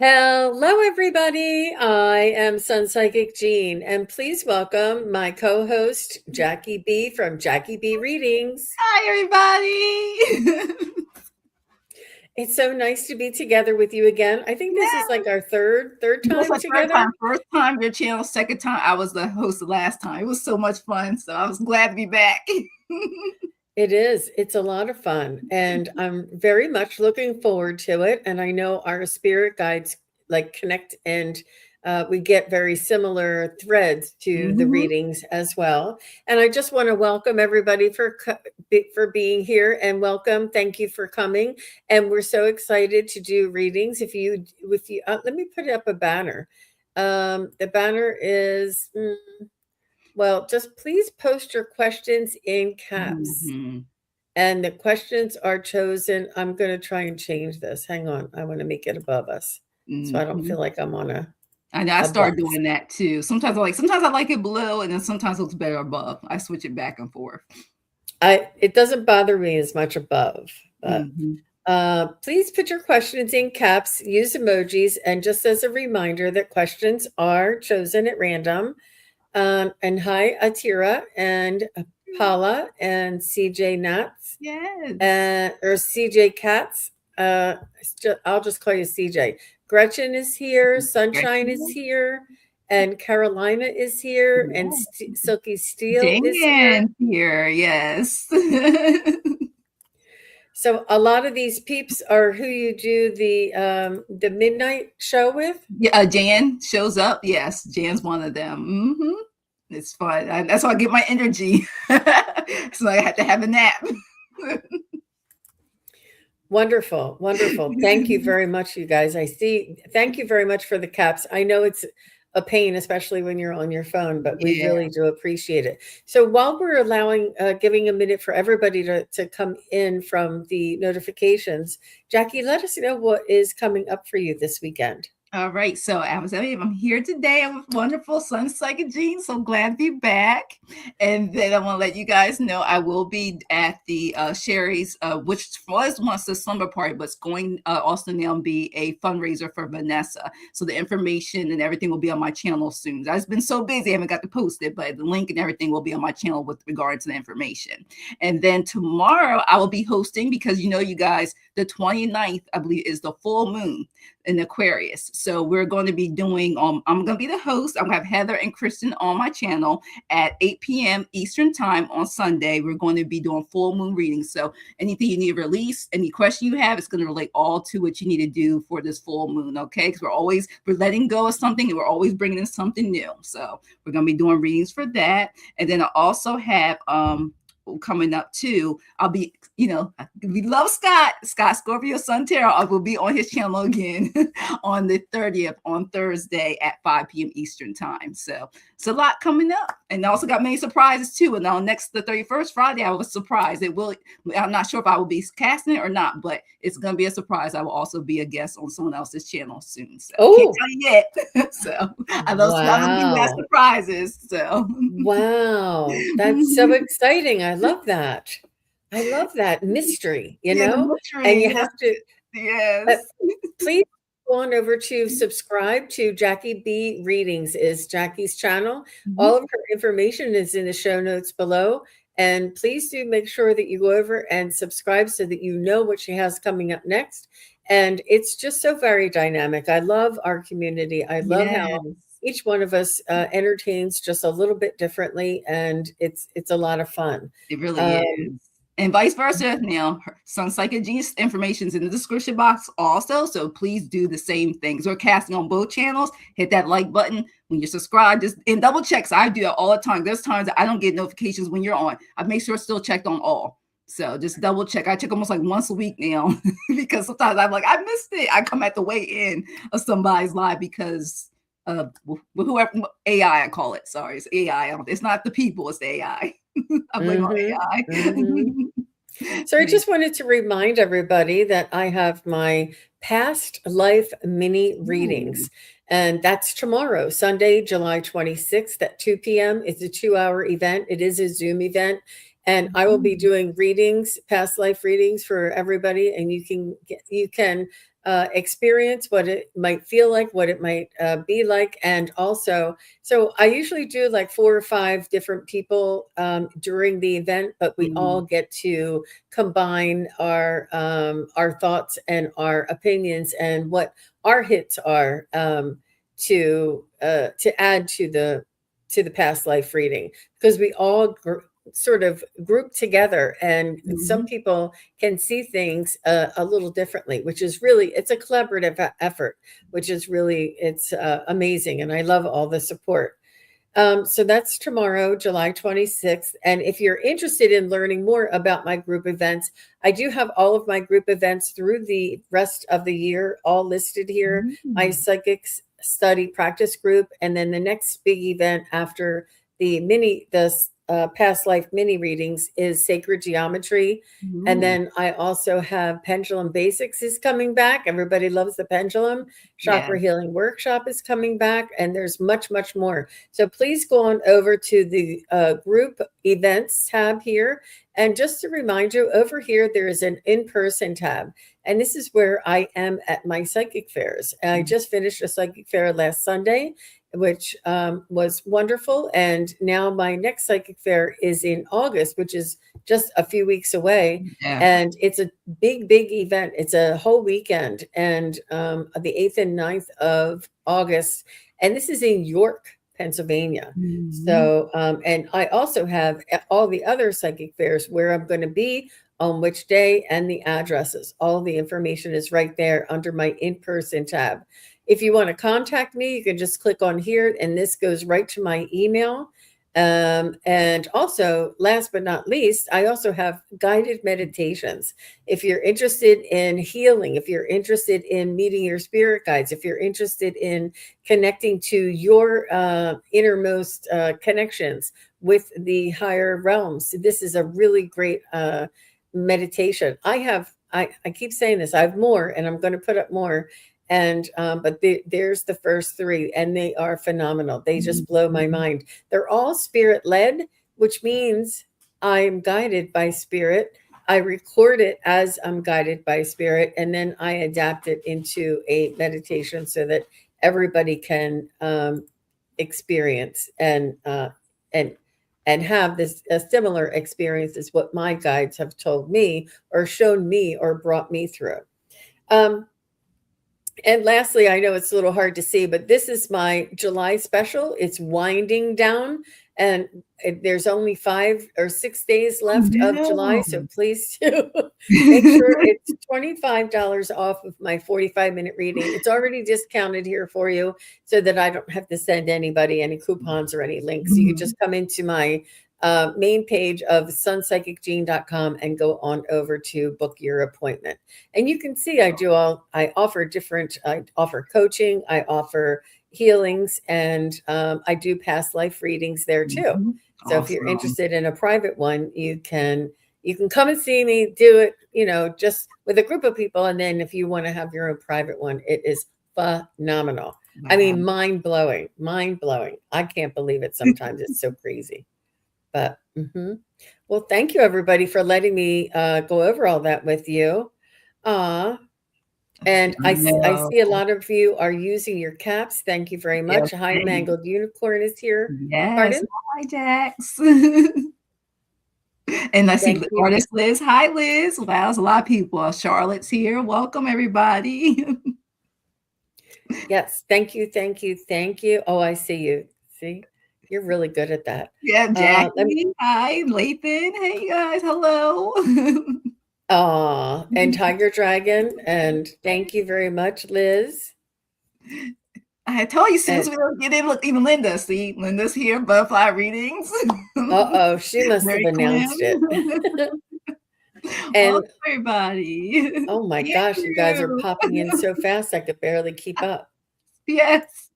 Hello, everybody. I am SunPsychic Jean, and please welcome my co-host Jackie B from Jackie B Readings. Hi, everybody. It's so nice to be together with you again. I think this is Yeah, like our third this is time my third together. time. First time your channel, second time I was the host the last time. It was so much fun, so I was glad to be back. It is. It's a lot of fun, and I'm very much looking forward to it. And I know our spirit guides like connect, and we get very similar threads to the Mhm. readings as well. And I just want to welcome everybody for being here, and welcome. Thank you for coming. And we're so excited to do readings. If you with you, let me put up a banner. The banner is. Well, just please post your questions in caps. Mhm. And the questions are chosen. I'm going to try and change this. Hang on. I want to make it above us so I don't Mhm. feel like I'm on I know I a started box. doing that too. Sometimes I like it below, and then sometimes it looks better above. I switch it back and forth. It doesn't bother me as much above, but Mhm. please put your questions in caps, use emojis, and just as a reminder that questions are chosen at random. And hi, Atira and Paula and CJ Nats. Yes. Or CJ Katz. I'll just call you CJ. Gretchen is here, Sunshine is Gretchen. here, and Carolina is here, and Yeah. Silky Steel is here. Dan here. Yes. So a lot of these peeps are who you do the midnight show with. Yeah, Jan shows up. Yes, Jan's one of them. It's fun. That's how I get my energy. So I had to have a nap. Wonderful, wonderful. Thank you very much, you guys. I see. Thank you very much for the caps. I know it's a pain, especially when you're on your phone, but we Yeah. really do appreciate it. So while we're giving a minute for everybody to come in from the notifications, Jackie, let us know what is coming up for you this weekend. All right, so I'm here today. I'm with wonderful SunPsychic Jean. So glad to be back. And then I want to let you guys know I will be at the Sherry's, which was once a slumber party, but it's going also now be a fundraiser for Vanessa. So the information and everything will be on my channel soon. I've been so busy, I haven't got to post it, but the link and everything will be on my channel with regard to the information. And then tomorrow I will be hosting because you guys, the 29th, I believe, is the full moon in Aquarius. So we're going to be doing, I'm going to be the host. I'm going to have Heather and Kristen on my channel at 8 p.m. Eastern time on Sunday. We're going to be doing full moon readings. So anything you need to release, any question you have, it's going to relate all to what you need to do for this full moon. Okay. Because we're letting go of something and we're always bringing in something new. So we're going to be doing readings for that. And then I also have, coming up too. I'll be, we love Scott Scorpio Sun Tarot. I will be on his channel again on the 30th on Thursday at 5 p.m. Eastern time. So it's a lot coming up. And I also got many surprises too. And on the 31st Friday, I was surprised. I'm not sure if I will be casting it or not, but it's gonna be a surprise. I will also be a guest on someone else's channel soon. So can't Oh, tell you yet. So I love being that wow. surprises. So Wow. That's so exciting. I love that. I love that mystery, yeah, the and mystery. you have to uh, Yes. please go on over to subscribe to Jackie B Readings is Jackie's channel. Mhm. All of her information is in the show notes below. And please do make sure that you go over and subscribe so that you know what she has coming up next. And it's just so very dynamic. I love our community. I love how Yes. each one of us entertains just a little bit differently, and it's a lot of fun. It really Um, is. And vice versa. Now, some Psychic Genius information is in the description box also. So please do the same things. We're casting on both channels. Hit that like button when you're subscribed. And double checks. I do it all the time. There's times that I don't get notifications when you're on. I make sure it's still checked on all. So just double check. I check almost like once a week now because sometimes I'm like, I missed it. I come at the way in of somebody's live because whoever AI I call it. Sorry, it's AI. It's not the people, it's the AI. I blame on mhm, AI. mhm. So I just wanted to remind everybody that I have my past life mini Ooh. readings, and that's tomorrow, Sunday, July 26th at 2 p.m. It's a 2-hour event. It is a Zoom event, and I will be Mhm. doing readings, past life readings for everybody, and you can experience, what it might feel like, what it might be like. And also, so I usually do like 4 or 5 different people during the event, but we all Mm, get to combine our thoughts and our opinions and what our hits are to add to the past life reading, because we all sort of group together, and some mhm. people can see things a little differently, which is really, it's a collaborative effort, which is really, it's amazing, and I love all the support. So that's tomorrow, July 26th. And if you're interested in learning more about my group events, I do have all of my group events through the rest of the year, all listed here. My Mm. psychics study practice group, and then the next big event after the past life mini readings is sacred geometry. And Ooh, then I also have pendulum basics is coming back. Everybody loves the pendulum. yeah. Chakra healing workshop is coming back, and there's much, much more. So please go on over to the group events tab here. And just to remind you, over here, there is an in person tab. And this is where I am at my psychic fairs. I Mm, just finished a psychic fair last Sunday, which was wonderful. And now my next psychic fair is in August, which is just a few weeks away. yeah. And it's a big, big event. It's a whole weekend, and the 8th and 9th of August. And this is in York, Pennsylvania. Mhm. So, and I also have all the other psychic fairs where I'm going to be, on which day, and the addresses. All the information is right there under my in person tab. If you want to contact me, you can just click on here, and this goes right to my email. And also, last but not least, I also have guided meditations. If you're interested in healing, if you're interested in meeting your spirit guides, if you're interested in connecting to your innermost connections with the higher realms, this is a really great meditation. I keep saying this, I have more, and I'm going to put up more. And but there's the first 3, and they are phenomenal. They just blow my Mhm. mind. They're all spirit led, which means I'm guided by spirit. I record it as I'm guided by spirit, and then I adapt it into a meditation so that everybody can experience and and have this a similar experience as what my guides have told me or shown me or brought me through. Um, and lastly, I know it's a little hard to see, but this is my July special. It's winding down, and there's only 5 or 6 days left of July. No. So please do make sure it's $25 off of my 45-minute reading. It's already discounted here for you so that I don't have to send anybody any coupons or any links. You can Mhm. just come into my main page of sunpsychicgene.com and go on over to book your appointment. And you can see I offer different, I offer coaching, I offer healings, and I do past life readings there too. Mhm. So if you're Awesome. interested in a private one, you can come and see me, do it, just with a group of people. And then if you want to have your own private one, it is phenomenal. I Wow. mean, mind blowing, mind blowing. I can't believe it sometimes. It's so crazy. But well, thank you everybody for letting me go over all that with you. Uh, and I No. see a lot of you are using your caps. Thank you very Yes, much. Hi, thanks. Mangled Unicorn is here. Yes. Pardon? Hi, Jax. And I see Thank you. artist Liz. Hi, Liz. Wow, there's a lot of people. Charlotte's here. Welcome, everybody. Yes, thank you, thank you, thank you. Oh, I see you. See, you're really good at that. Yeah, Let me. Jackie. Hi, Lathan. Hey, guys. Hello. And Tiger Dragon, and thank you very much, Liz. I had told you as soon And as we don't get in, look, even Linda. See, Linda's here, butterfly readings. uh-oh, she must have Mary announced it. Clem. Welcome, And everybody. oh my gosh, you guys are Andrew. popping in so fast I could barely keep up. Yes.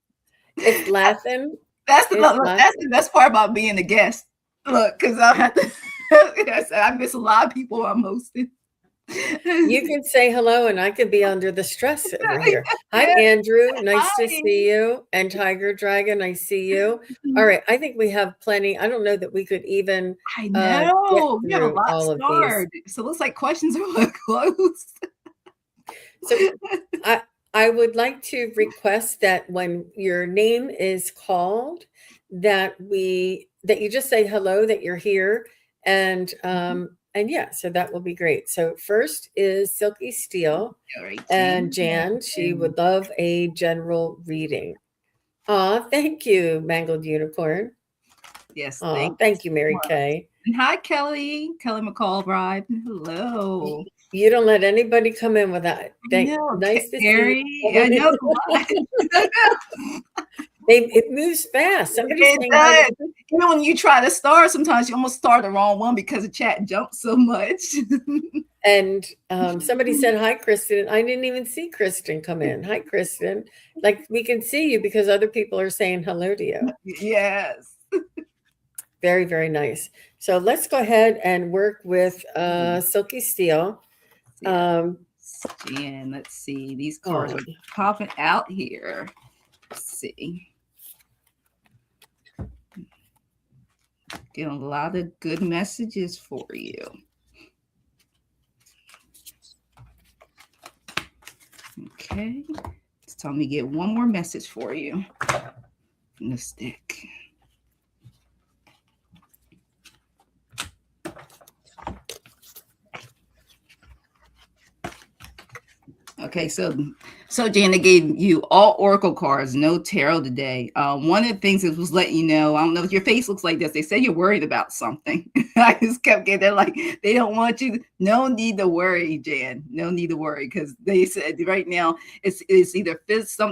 It's laughing. That's the It's look, that's the laughing. best part about being a guest. Look, because I have to I said I miss a lot of people I'm hosting. You can say hello and I could be under the stress over here. Hi, Yes. Andrew. Nice to Hi. see you. And Tiger Dragon, I see you. All right. I think we have plenty. I don't know that we could even I get know. We have a through lot all of these. starred. So it looks like questions are closed. So I I would like to request that when your name is called, that you just say hello, that you're here, and yeah, so that will be great. So first is Silky Steel, All right, and Jan. Jan, she would love a general reading. Aw, thank you, Mangled Unicorn. Yes, Aw, thank you thank you, so Mary much. Kay. And hi, Kelly. Kelly McCall-Bride. Y- Hello. You don't let anybody come in without. No, Nice to see Carrie. I know the you. line. It moves fast. Somebody's It saying hi to does. Even when you try to start, sometimes you almost start the wrong one because the chat jumps so much. and somebody said hi, Kristen. I didn't even see Kristen come in. Hi, Kristen. Like we can see you because other people are saying hello to you. Yes. Very, very nice. So let's go ahead and work with Silky Steel. Yes. Jan, let's see. These cards Oh, are popping out here. Let's see. Getting a lot of good messages for you. Okay. It's time to get one more message for you from the stick. Okay, so Jana gave you all oracle cards, no tarot today. One of the things it was letting you know, I don't know if your face looks like this. They say you're worried about something. I just kept getting, they're like, they don't want you. No need to worry, Jan. No need to worry, because they said right now it's either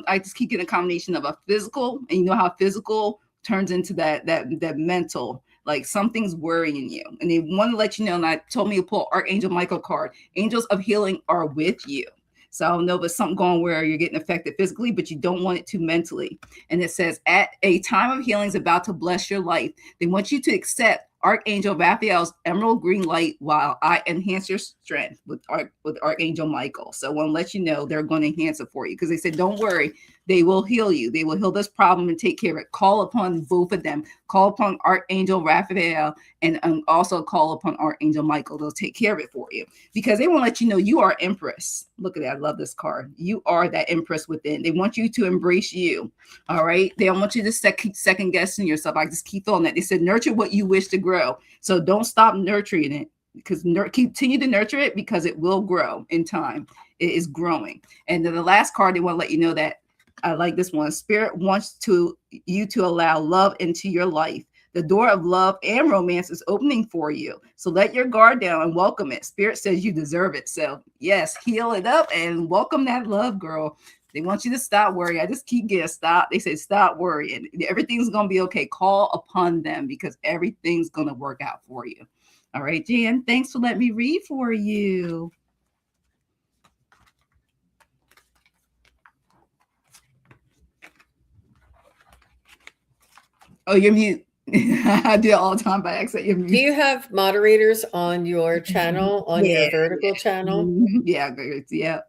I just keep getting a combination of a physical, and you know how physical turns into that mental. Like something's worrying you, and they want to let you know. And I told me to pull Archangel Michael card. Angels of healing are with you. So I don't know if it's something going where you're getting affected physically, but you don't want it to mentally. And it says, at a time of healing is about to bless your life. They want you to accept Archangel Raphael's emerald green light while I enhance your strength with Archangel Michael. So I want to let you know they're going to enhance it for you because they said, don't worry, they will heal you. They will heal this problem and take care of it. Call upon both of them. Call upon Archangel Raphael and also call upon Archangel Michael. They'll take care of it for you because they want to let you know you are Empress. Look at that. I love this card. You are that Empress within. They want you to embrace you. All right. They don't want you to second guessing yourself. I just keep feeling that. They said, nurture what you wish to grow. So don't stop nurturing it because continue to nurture it because it will grow in time. It is growing. And then the last card, they want to let you know that I like this one. Spirit wants you to allow love into your life. The door of love and romance is opening for you. So let your guard down and welcome it. Spirit says you deserve it. So yes, heal it up and welcome that love, girl. They want you to stop worrying. I just keep getting stop. They say stop worrying. Everything's going to be okay. Call upon them because everything's going to work out for you. All right, Jan, thanks for letting me read for you. Oh, you're mute. I do it all the time by accident. You're do mute. you have moderators on your channel, on Yeah, your vertical channel? yeah, yeah.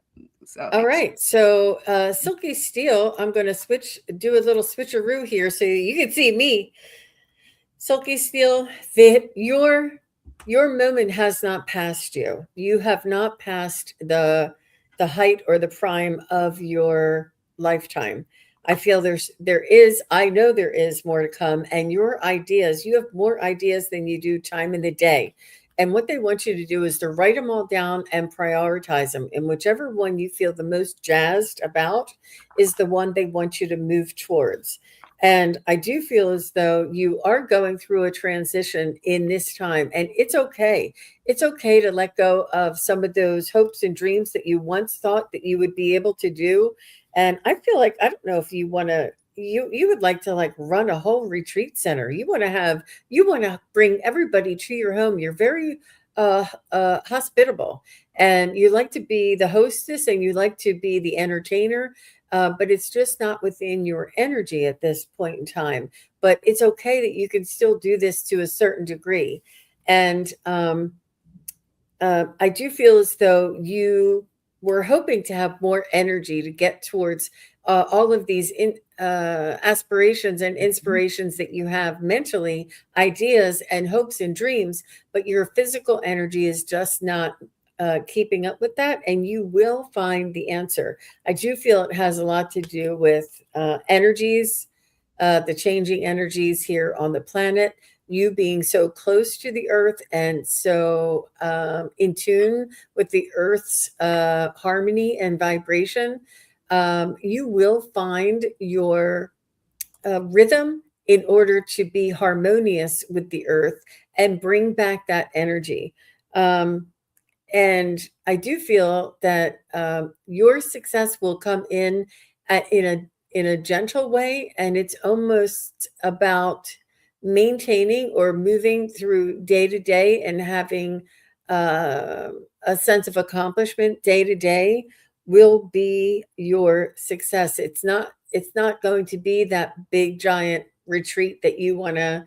So All right. So Silky Steel, I'm going to do a little switcheroo here so you can see me. Silky Steel, that your moment has not passed you. You have not passed the height or the prime of your lifetime. I feel I know there is more to come, and your ideas, you have more ideas than you do time in the day. And what they want you to do is to write them all down and prioritize them. And whichever one you feel the most jazzed about is the one they want you to move towards. And I do feel as though you are going through a transition in this time, and it's okay. It's okay to let go of some of those hopes and dreams that you once thought that you would be able to do. And I feel like I don't know if you want to you would like to like run a whole retreat center. You want to bring everybody to your home. You're very hospitable, and you like to be the hostess and you like to be the entertainer, but it's just not within your energy at this point in time. But it's okay that you can still do this to a certain degree. And I do feel as though you were hoping to have more energy to get towards all of these aspirations and inspirations that you have mentally, ideas and hopes and dreams, but your physical energy is just not keeping up with that, and you will find the answer. I do feel it has a lot to do with energies, the changing energies here on the planet, you being so close to the earth and so in tune with the earth's harmony and vibration. You will find your rhythm in order to be harmonious with the earth and bring back that energy. And I do feel that your success will come in in a gentle way, and it's almost about maintaining or moving through day to day and having uh, a sense of accomplishment day to day will be your success. It's not going to be that big giant retreat that you want to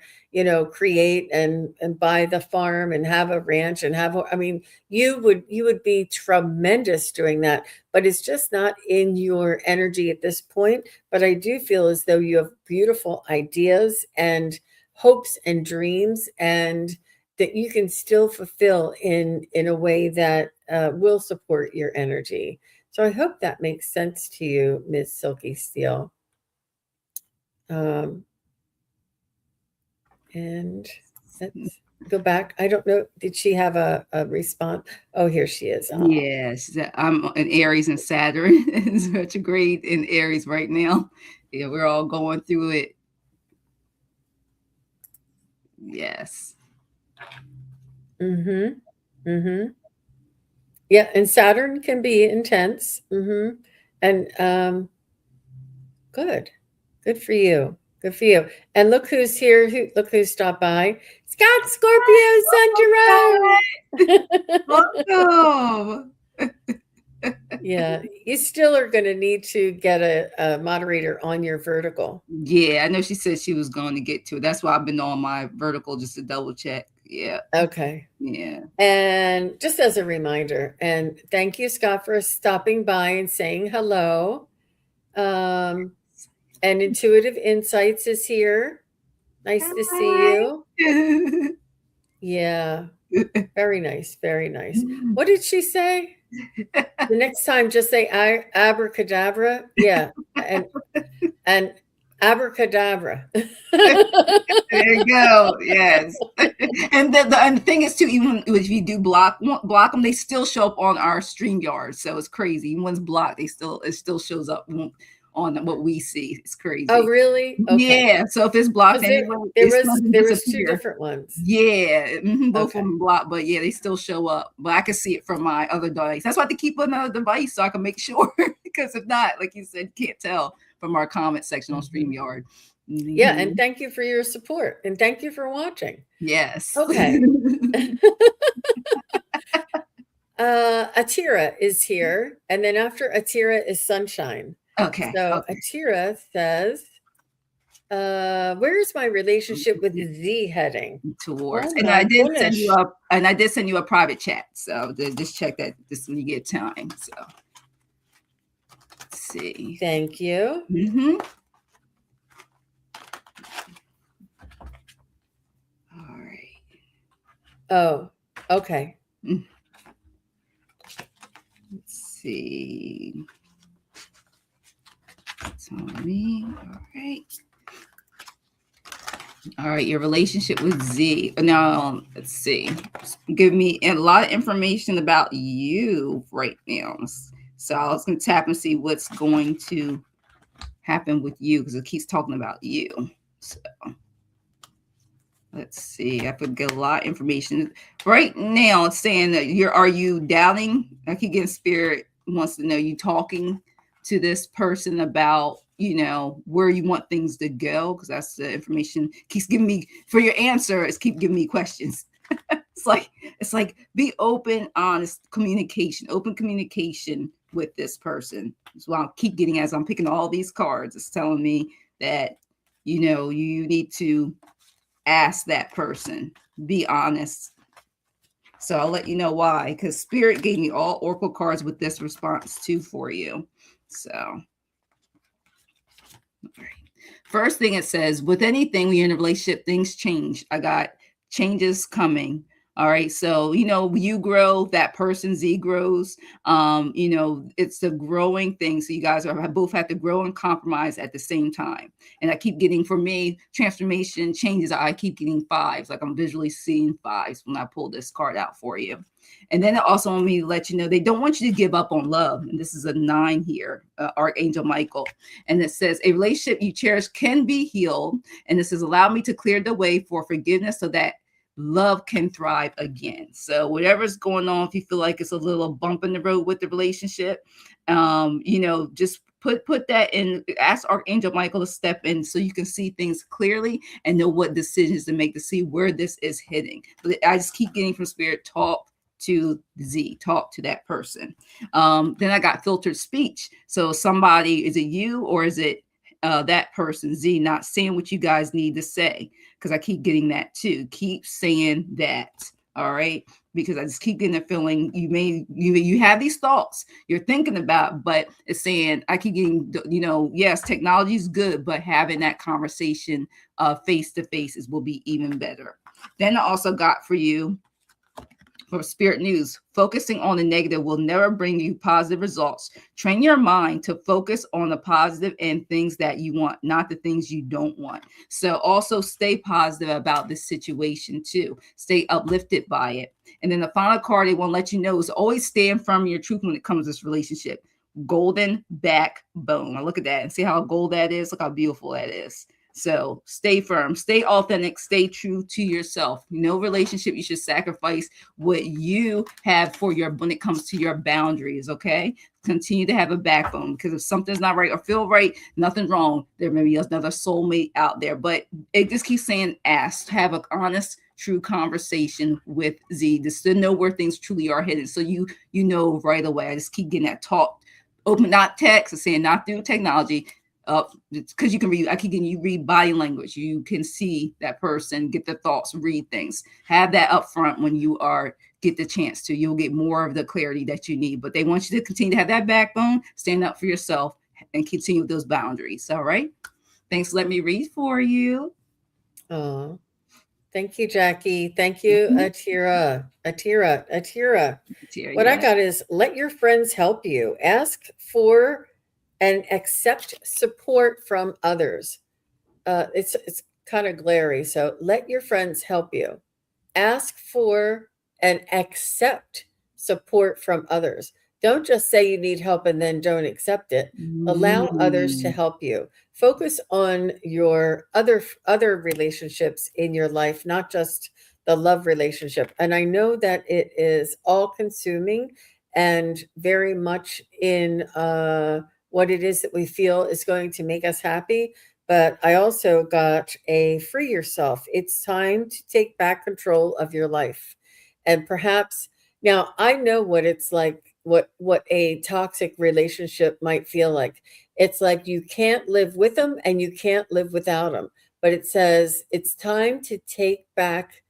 create and buy the farm and have a ranch and I mean, you would be tremendous doing that, but it's just not in your energy at this point. But I do feel as though you have beautiful ideas and hopes and dreams, and that you can still fulfill in a way that will support your energy. So I hope that makes sense to you, Ms. Silky Steel. Um, and let's go back. I don't know. Did she have a response? Oh, here she is. Oh. Yes, I'm an Aries and Saturn is retrograde in Aries right now. Yeah, we're all going through it. Yes. Mm-hmm. Mm-hmm. Yeah, and Saturn can be intense. Mm-hmm. And good. Good for you. Good for you. And look who's here. Look who stopped by. Scott Scorpio Sun Welcome. Yeah, you still are going to need to get a moderator on your vertical. Yeah, I know she said she was going to get to it. That's why I've been on my vertical just to double check. Yeah. Okay. Yeah. And just as a reminder, and thank you, Scott, for stopping by and saying hello. And Intuitive Insights is here. Nice to see you. Yeah. Very nice. Very nice. What did she say? The next time, just say abracadabra. Yeah. And abracadabra. There you go. Yes. And the thing is too, even if you do block them, they still show up on our StreamYard. So it's crazy. Even when it's blocked, it still shows up on what we see. It's crazy. Oh, really? Okay. Yeah. So if it's blocked anyway, there was two different ones. Yeah. Mm-hmm, both of them blocked, but yeah, they still show up. But I can see it from my other device. That's why I have to keep another device so I can make sure. Because if not, like you said, you can't tell from our comment section on StreamYard. Mm-hmm. Yeah, and thank you for your support, and thank you for watching. Yes. Okay. Atira is here, and then after Atira is Sunshine. Okay. So okay. Atira says, where's my relationship with Z heading towards? And I did send you a private chat. So just check that just when you get time. So let's see. Thank you. Mm-hmm. All right. Oh, okay. Let's see. Tell me. All right. All right, your relationship with Z. Now, let's see. Give me a lot of information about you right now. So I was going to tap and see what's going to happen with you because it keeps talking about you. So let's see. I could get a lot of information. Right now, it's saying that are you doubting? I keep getting spirit wants to know you talking to this person about, where you want things to go, because that's the information keeps giving me for your answer. It's keep giving me questions. It's like be open, honest open communication with this person. That's what I'll keep getting as I'm picking all these cards. It's telling me that, you need to ask that person, be honest. So I'll let you know why, because Spirit gave me all oracle cards with this response too for you. So, all right. First thing it says, with anything when you're in a relationship, things change. I got changes coming. All right. So, you grow, that person Z grows. It's a growing thing. So you guys both have to grow and compromise at the same time. And I keep getting, for me, transformation changes. I keep getting fives. Like I'm visually seeing fives when I pull this card out for you. And then it also want me to let you know they don't want you to give up on love. And this is a 9 here, Archangel Michael. And it says a relationship you cherish can be healed. And this says allow me to clear the way for forgiveness so that love can thrive again. So whatever's going on, if you feel like it's a little bump in the road with the relationship, just put that in, ask Archangel Michael to step in so you can see things clearly and know what decisions to make to see where this is heading. But I just keep getting from spirit, talk to Z, talk to that person. Then I got filtered speech. So somebody, is it you or is it that person, Z, not saying what you guys need to say? Because I keep getting that too. Keep saying that. All right. Because I just keep getting a feeling you have these thoughts you're thinking about, but it's saying I keep getting, yes, technology is good, but having that conversation face to face will be even better. Then I also got for you for Spirit News, focusing on the negative will never bring you positive results. Train your mind to focus on the positive and things that you want, not the things you don't want. So also stay positive about this situation too. Stay uplifted by it. And then the final card they want to let you know is always stand firm in your truth when it comes to this relationship. Golden backbone. Now look at that and see how gold that is. Look how beautiful that is. So stay firm, stay authentic, stay true to yourself. No relationship you should sacrifice what you have for when it comes to your boundaries. Okay. Continue to have a backbone, because if something's not right or feel right, nothing wrong. There may be another soulmate out there, but it just keeps saying ask, have an honest, true conversation with Z just to know where things truly are headed. So you know right away. I just keep getting that talk, open, not text, or saying not through technology. Because you can read, I can get you read body language. You can see that person, get their thoughts, read things. Have that up front when you get the chance to. You'll get more of the clarity that you need. But they want you to continue to have that backbone, stand up for yourself, and continue with those boundaries. All right. Thanks. Let me read for you. Oh, thank you, Jackie. Thank you, Atira. What I Yeah. got is let your friends help you. Ask for and accept support from others. It's kind of glary. So let your friends help you. Ask for and accept support from others. Don't just say you need help and then don't accept it. Allow others to Mm. help you. Focus on your other relationships in your life, not just the love relationship. And I know that it is all consuming and very much in what it is that we feel is going to make us happy. But I also got a free yourself. It's time to take back control of your life. And perhaps now I know what it's like, what a toxic relationship might feel like. It's like you can't live with them and you can't live without them. But it says it's time to take back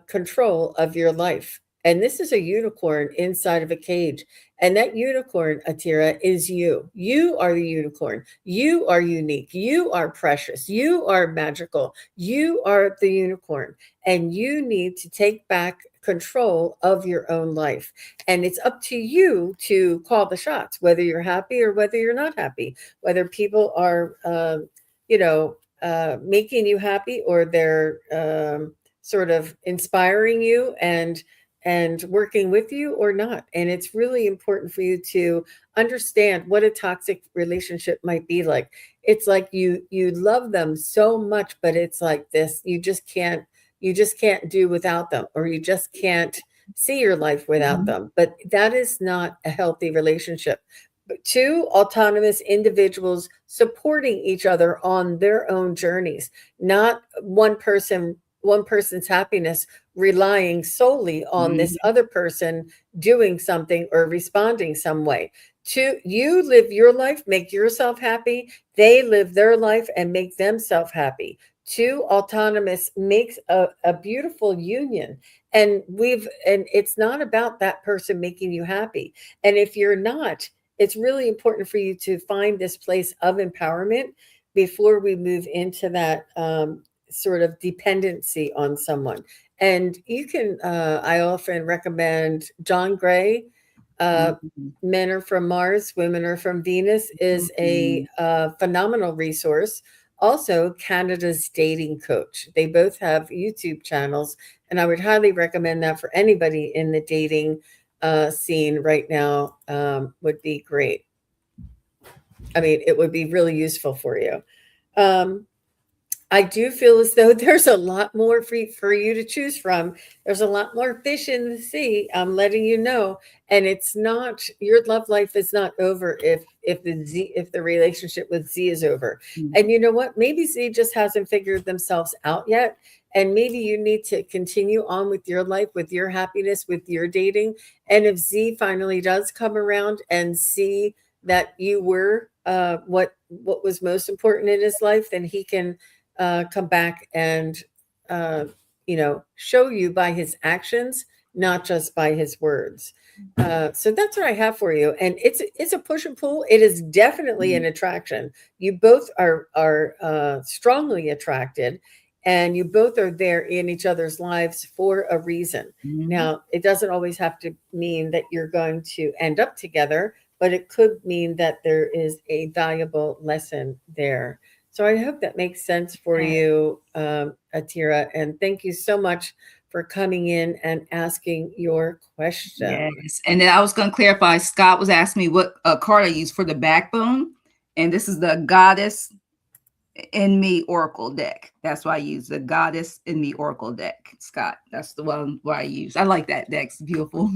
control of your life. And this is a unicorn inside of a cage. And that unicorn, Atira, is you. You are the unicorn. You are unique. You are precious. You are magical. You are the unicorn. And you need to take back control of your own life. And it's up to you to call the shots, whether you're happy or whether you're not happy, whether people are, making you happy or they're sort of inspiring you and working with you or not. And it's really important for you to understand what a toxic relationship might be like. It's like you love them so much, but it's like this, you just can't do without them, or you just can't see your life without Mhm. them. But that is not a healthy relationship. But two autonomous individuals supporting each other on their own journeys, not one person's happiness relying solely on this Mhm. other person doing something or responding some way. To you live your life, make yourself happy. They live their life and make themselves happy. Two autonomous makes a beautiful union. And it's not about that person making you happy. And if you're not, it's really important for you to find this place of empowerment before we move into that sort of dependency on someone. And you can, I often recommend John Gray, Men Are From Mars, Women Are From Venus, is a phenomenal resource. Also, Canada's Dating Coach. They both have YouTube channels, and I would highly recommend that for anybody in the dating scene right now. Would be great. I mean, it would be really useful for you. I do feel as though there's a lot more for you to choose from. There's a lot more fish in the sea. I'm letting you know. And it's not, your love life is not over if the relationship with Z is over. And you know what? Maybe Z just hasn't figured themselves out yet. And maybe you need to continue on with your life, with your happiness, with your dating. And if Z finally does come around and see that you were what was most important in his life, then he can come back and show you by his actions, not just by his words. So that's what I have for you, and it's a push and pull. It is definitely an attraction. You both are strongly attracted, and you both are there in each other's lives for a reason. Now, it doesn't always have to mean that you're going to end up together, but it could mean that there is a valuable lesson there. So I hope that makes sense for you, Atira. And thank you so much for coming in and asking your question. Yes. And then I was going to clarify, Scott was asking me what card I use for the backbone. And this is the Goddess in Me Oracle deck. That's why I use the Goddess in Me Oracle deck, Scott. That's the one where I use. I like that deck. It's beautiful.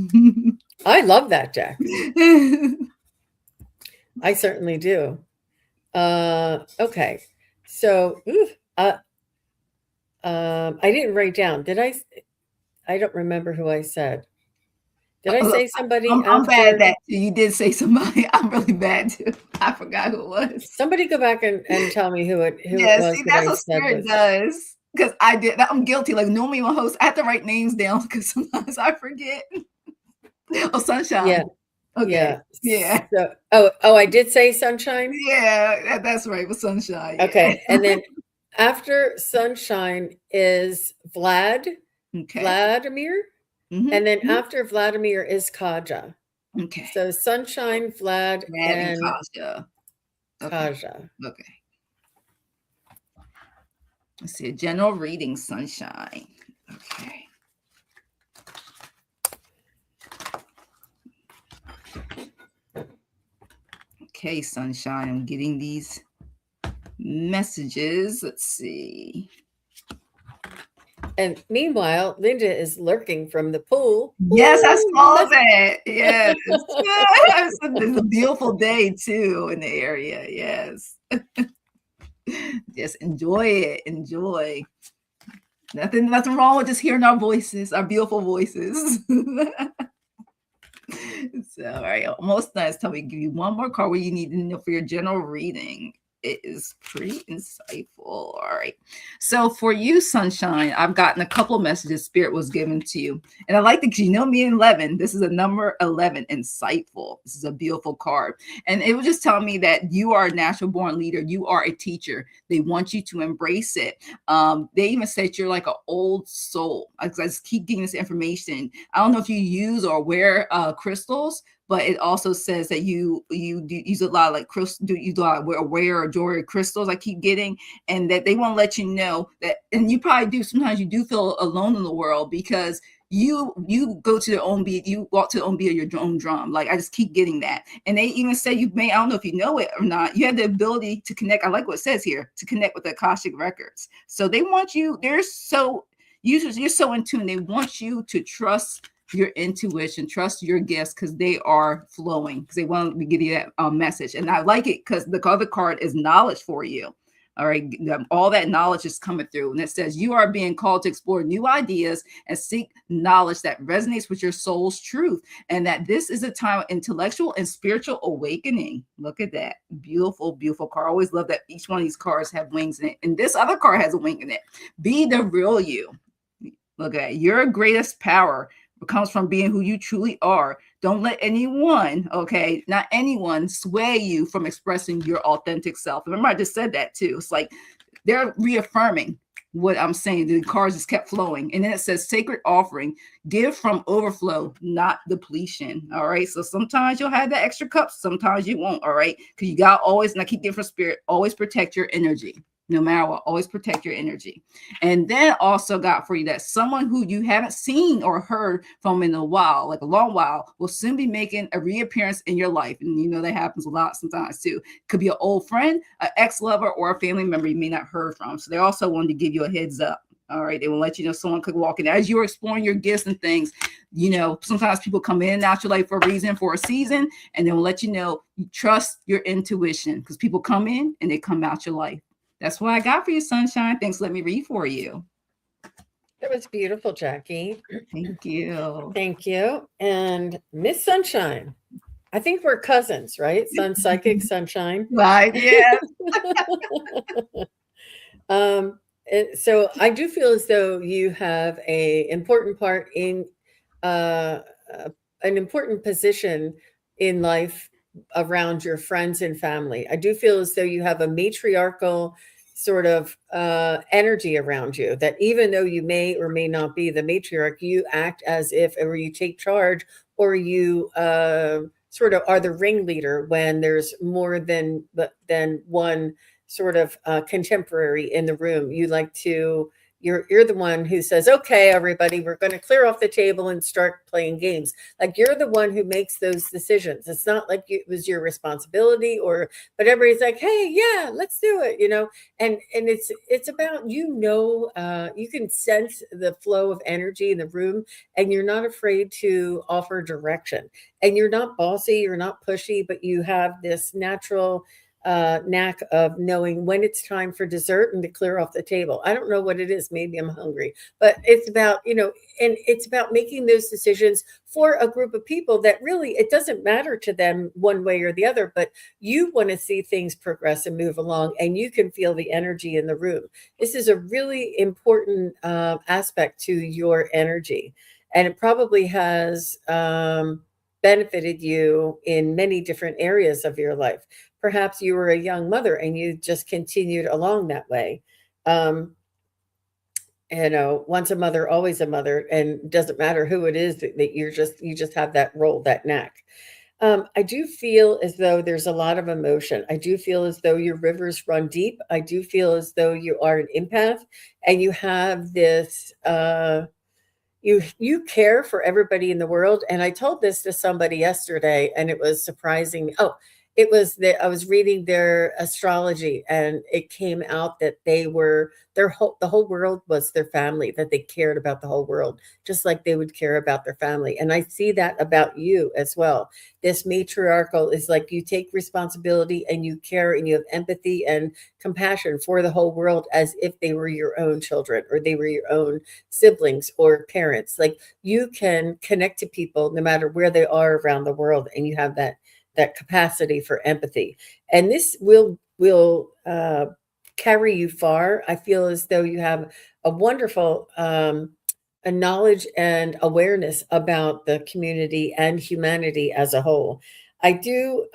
I love that deck. I certainly do. Okay. So, I didn't write down. Did I? I don't remember who I said. Did I say somebody? I'm bad at that too. You did say somebody. I'm really bad too. I forgot who it was. Somebody go back and tell me who it was. See, that's what Spirit does. Because I did that. I'm guilty. Like normally when host, I have to write names down because sometimes I forget. Oh, Sunshine. Yeah. Okay. Yeah. So, I did say Sunshine? Yeah, that's right. With Sunshine. Okay. And then after Sunshine is Vladimir. And then after Vladimir is Kaja. Okay. So Sunshine, Vlad, and Kaja. Kaja. Okay. Let's see. A general reading, Sunshine. Okay. Okay, Sunshine, I'm getting these messages. Let's see. And meanwhile, Linda is lurking from the pool. Yes, I saw that. Yes. It's a beautiful day, too, in the area. Yes. Just enjoy it. Enjoy. Nothing wrong with just hearing our voices, our beautiful voices. So, all right, almost done. Tell me, give you one more card where you need to know for your general reading. It is pretty insightful. All right. So for you, Sunshine, I've gotten a couple of messages Spirit was given to you. And I like that because you know me in 11. This is a number 11, insightful. This is a beautiful card. And it was just telling me that you are a natural born leader. You are a teacher. They want you to embrace it. They even said you're like an old soul. I just keep getting this information. I don't know if you use or wear crystals, but it also says that you use a lot of like crystals, use a lot of wear or jewelry crystals I keep getting, and that they want to let you know that, and you probably do, sometimes you do feel alone in the world because you go to their own beat, you walk to the own beat of your own drum. Like I just keep getting that. And they even say you may, I don't know if you know it or not, you have the ability to connect. I like what it says here, to connect with the Akashic records. So they want you, you're so in tune. They want you to trust your intuition, trust your gifts, because they are flowing, because they want to give you that message. And I like it because the other card is knowledge for you. All right. All that knowledge is coming through. And it says you are being called to explore new ideas and seek knowledge that resonates with your soul's truth. And that this is a time of intellectual and spiritual awakening. Look at that. Beautiful, beautiful card. I always love that each one of these cards have wings in it. And this other card has a wing in it. Be the real you. Look at it. Your greatest power comes from being who you truly are. Don't let anyone, okay, not anyone, sway you from expressing your authentic self. Remember, I just said that too. It's like they're reaffirming what I'm saying. The cards just kept flowing. And then it says sacred offering, give from overflow, not depletion. All right. So sometimes you'll have that extra cup, sometimes you won't. All right. Because you got always, and I keep getting from spirit, always protect your energy. No matter what, always protect your energy. And then also got for you that someone who you haven't seen or heard from in a while, like a long while, will soon be making a reappearance in your life. And you know that happens a lot sometimes too. Could be an old friend, an ex-lover, or a family member you may not heard from. So they also wanted to give you a heads up. All right. They will let you know someone could walk in as you're exploring your gifts and things. You know, sometimes people come in and out your life for a reason, for a season, and they'll let you know you trust your intuition, because people come in and they come out your life. That's what I got for you, Sunshine. Thanks. Let me read for you. That was beautiful, Jackie. Thank you. Thank you. And Miss Sunshine, I think we're cousins, right? SunPsychic, Sunshine. Right. Yeah. So I do feel as though you have a important part in uh, an important position in life around your friends and family. I do feel as though you have a matriarchal sort of energy around you, that even though you may or may not be the matriarch, you act as if, or you take charge, or you sort of are the ringleader when there's more than one sort of contemporary in the room. You like to, you're the one who says, okay, everybody, we're going to clear off the table and start playing games. Like, you're the one who makes those decisions. It's not like it was your responsibility, or, but everybody's like, hey, yeah, let's do it, you know. And it's about, you know, you can sense the flow of energy in the room, and you're not afraid to offer direction. And you're not bossy, you're not pushy, but you have this natural knack of knowing when it's time for dessert and to clear off the table. I don't know what it is. Maybe I'm hungry, but it's about, you know, and it's about making those decisions for a group of people that really, it doesn't matter to them one way or the other, but you want to see things progress and move along, and you can feel the energy in the room. This is a really important aspect to your energy, and it probably has benefited you in many different areas of your life. Perhaps you were a young mother and you just continued along that way. Um, you know, once a mother, always a mother, and it doesn't matter who it is that you just have that role, that knack. I do feel as though there's a lot of emotion. I do feel as though your rivers run deep. I do feel as though you are an empath, and you have this you care for everybody in the world. And I told this to somebody yesterday, and it was surprising. Oh, it was that I was reading their astrology, and it came out that they were the whole world was their family, that they cared about the whole world just like they would care about their family. And I see that about you as well. This matriarchal is like, you take responsibility and you care and you have empathy and compassion for the whole world as if they were your own children, or they were your own siblings or parents. Like, you can connect to people no matter where they are around the world, and you have that capacity for empathy. And this will carry you far. I feel as though you have a wonderful a knowledge and awareness about the community and humanity as a whole. I do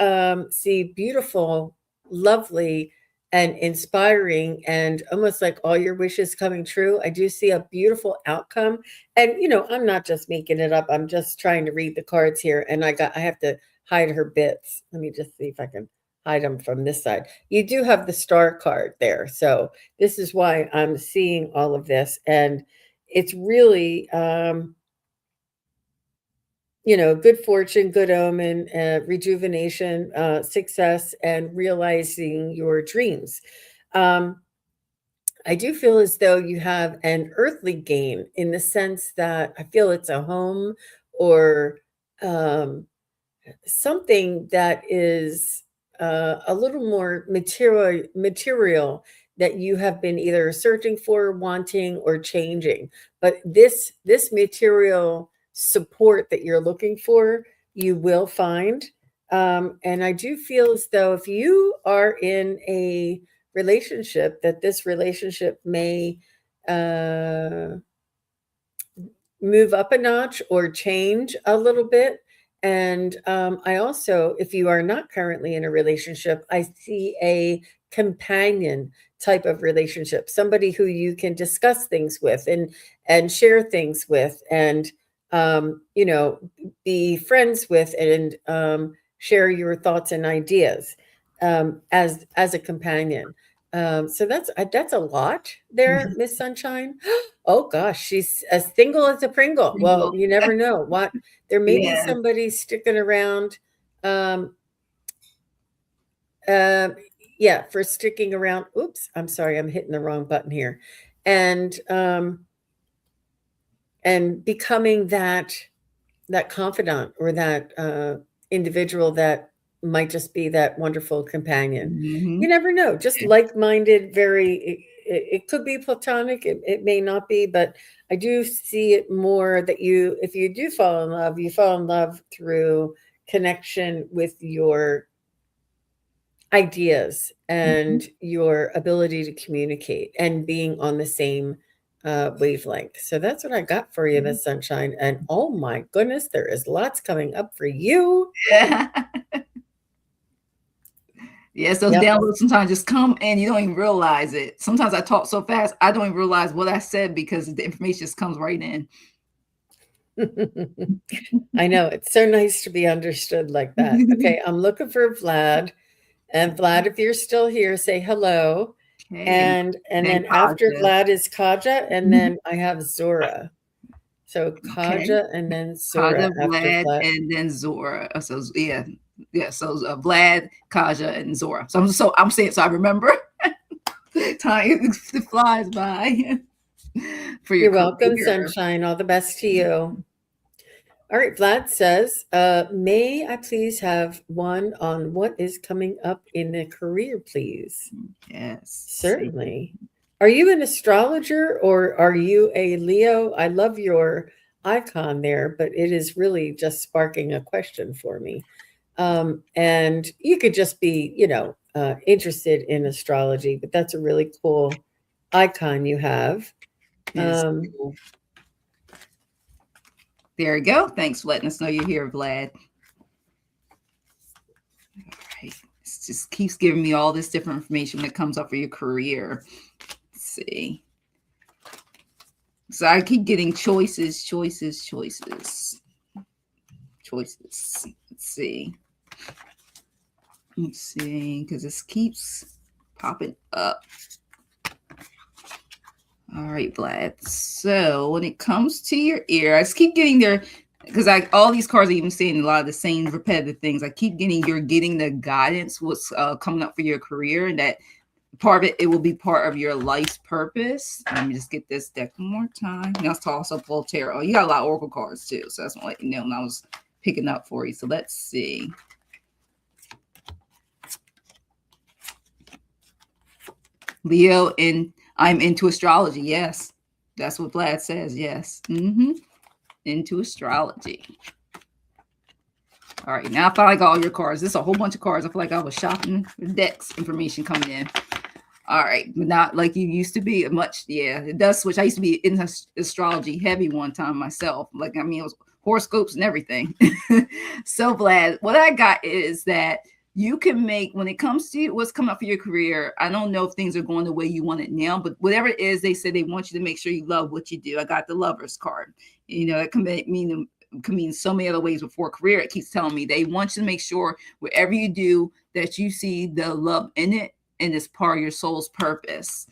see beautiful, lovely, and inspiring, and almost like all your wishes coming true. I do see a beautiful outcome. And, you know, I'm not just making it up. I'm just trying to read the cards here. And I have to hide her bits. Let me just see if I can hide them from this side. You do have the star card there. So this is why I'm seeing all of this. And it's really, you know, good fortune, good omen, rejuvenation, success, and realizing your dreams. Um, I do feel as though you have an earthly gain, in the sense that I feel it's a home, or um, something that is a little more material, that you have been either searching for, wanting, or changing. But this material support that you're looking for, you will find. And I do feel as though if you are in a relationship, that this relationship may uh, move up a notch or change a little bit. And I also, if you are not currently in a relationship, I see a companion type of relationship, somebody who you can discuss things with and share things with, and you know, be friends with, and share your thoughts and ideas as a companion. So that's a lot there, Miss Sunshine. Oh gosh, she's as single as a Pringle. Well, Single. you never know what, there may be Yeah. somebody sticking around. Um, um, yeah, for sticking around. Oops, I'm sorry, I'm hitting the wrong button here. And becoming that confidant, or that individual that might just be that wonderful companion. Hmm. You never know. Just like-minded, very. It could be platonic. It may not be, but I do see it more that if you do fall in love, you fall in love through connection with your ideas and your ability to communicate and being on the same wavelength. So that's what I got for you, Miss Sunshine. And oh my goodness, there is lots coming up for you. Yeah. Yes, those Yep. downloads sometimes just come and you don't even realize it. Sometimes I talk so fast, I don't even realize what I said because the information just comes right in. I know. It's so nice to be understood like that. Okay, I'm looking for Vlad. And Vlad, if you're still here, say hello. Okay, And then then after Kaja. Vlad is Kaja, and then I have Zora. So Okay, Kaja and then Kaja, Zora after Vlad, Vlad. and then Zora. So yeah, yeah. So Vlad, Kaja, and Zora. So I'm saying so I remember. Time flies by for your You're welcome, career. Sunshine. All the best to you. All right, Vlad says, may I please have one on what is coming up in a career, please? Yes. Certainly. Are you an astrologer or are you a Leo? I love your icon there, but it is really just sparking a question for me. And you could just be, interested in astrology, but that's a really cool icon you have. Yes. There you go. Thanks for letting us know you're here, Vlad. All right. It just keeps giving me all this different information that comes up for your career. Let's see. So I keep getting choices. Let's see. Because this keeps popping up. All right, Vlad. So when it comes to your ear, I just keep getting there because all these cards are even saying a lot of the same repetitive things. I keep you're getting the guidance, what's coming up for your career, and that part of it will be part of your life's purpose. Let me just get this deck one more time. Now it's also full tarot. You got a lot of oracle cards too, so that's what I let you know when I was picking up for you. So let's see. Leo, and I'm into astrology. Yes, that's what Vlad says. Yes. Into astrology. All right, now I finally got all your cards. This is a whole bunch of cards. I feel like I was shopping decks, information coming in. All right, but not like you used to be much. Yeah, it does switch. I used to be in astrology heavy one time myself. Like, I mean, it was horoscopes and everything. So Vlad, what I got is that you can make, when it comes to what's coming up for your career, I don't know if things are going the way you want it now, but whatever it is, they say they want you to make sure you love what you do. I got the Lover's card. You know, it can mean so many other ways before career. It keeps telling me they want you to make sure whatever you do that you see the love in it and it's part of your soul's purpose.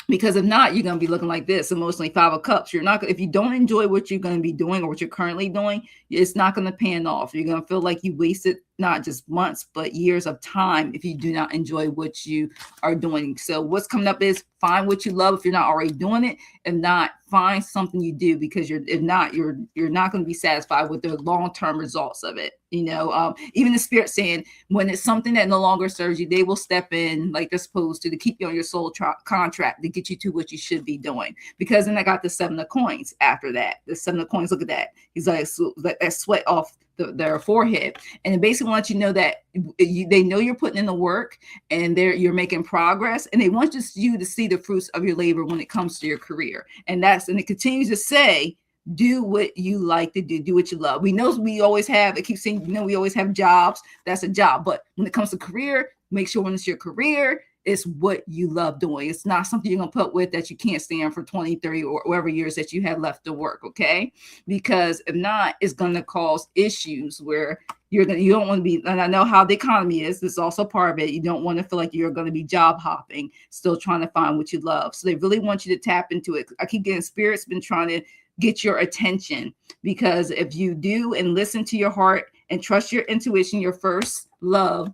Because if not, you're going to be looking like this, emotionally 5 of cups. You're not, if you don't enjoy what you're going to be doing or what you're currently doing, it's not going to pan off. You're going to feel like you wasted not just months, but years of time if you do not enjoy what you are doing. So what's coming up is find what you love if you're not already doing it, and not find something you do, because if not, you're not going to be satisfied with the long-term results of it. You know, even the spirit saying when it's something that no longer serves you, they will step in like they're supposed to keep you on your soul contract to get you to what you should be doing. Because then I got the 7 of coins after that. The 7 of coins, look at that. He's like, so, that sweat off their forehead, and it basically wants you to know that they know you're putting in the work and you're making progress, and they want you to see the fruits of your labor when it comes to your career. And it continues to say, do what you like to do what you love. We know we always have, it keeps saying, we always have jobs. That's a job. But when it comes to career, make sure when it's your career, It's what you love doing. It's not something you're going to put with that you can't stand for 20, 30, or whatever years that you have left to work. Okay. Because if not, it's going to cause issues where you don't want to be, and I know how the economy is. This is also part of it. You don't want to feel like you're going to be job hopping, still trying to find what you love. So they really want you to tap into it. I keep getting Spirit's been trying to get your attention, because if you do and listen to your heart and trust your intuition, your first love,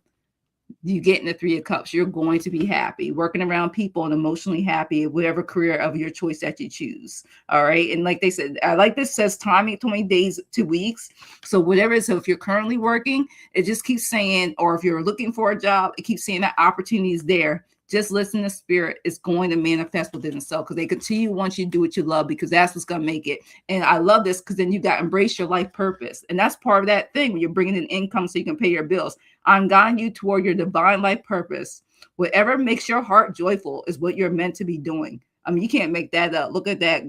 you get in the Three of Cups, you're going to be happy, working around people and emotionally happy, whatever career of your choice that you choose. All right. And like they said, I like this says timing 20 days, 2 weeks. So whatever it is, so if you're currently working, it just keeps saying, or if you're looking for a job, it keeps saying that opportunity is there. Just listen to Spirit. It's going to manifest within itself, because they continue want you to do what you love, because that's what's going to make it. And I love this, because then you got to embrace your life purpose. And that's part of that thing when you're bringing in income so you can pay your bills. I'm guiding you toward your divine life purpose. Whatever makes your heart joyful is what you're meant to be doing. I mean, you can't make that up. Look at that.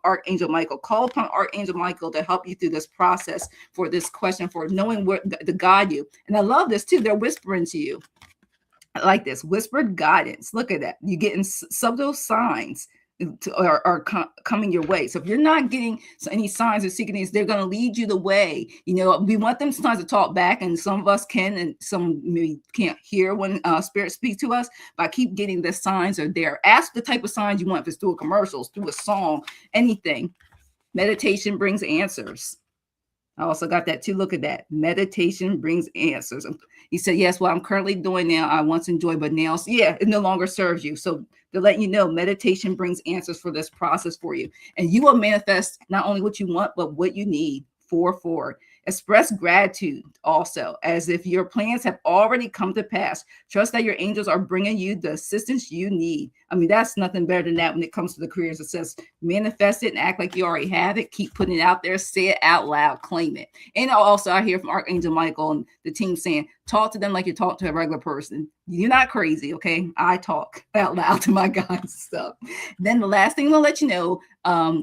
Archangel Michael, call upon Archangel Michael to help you through this process for this question, for knowing where to guide you. And I love this too. They're whispering to you. I like this whispered guidance. Look at that. You're getting subtle signs are coming your way. So if you're not getting any signs or seeking these, they're going to lead you the way. You know, we want them sometimes to talk back, and some of us can, and some maybe can't hear when Spirit speaks to us. But I keep getting the signs are there. Ask the type of signs you want. If it's through a commercial, through a song, anything. Meditation brings answers. I also got that too. Look at that. Meditation brings answers. He said, yes, what I'm currently doing now, I once enjoyed, but now, yeah, it no longer serves you. So to let you know, meditation brings answers for this process for you. And you will manifest not only what you want, but what you need for. Express gratitude also, as if your plans have already come to pass. Trust that your angels are bringing you the assistance you need. I mean, that's nothing better than that when it comes to the careers. It says manifest it and act like you already have it. Keep putting it out there. Say it out loud. Claim it. And also, I hear from Archangel Michael and the team saying, talk to them like you talk to a regular person. You're not crazy, okay? I talk out loud to my guys and stuff. Then the last thing I'm going to let you know,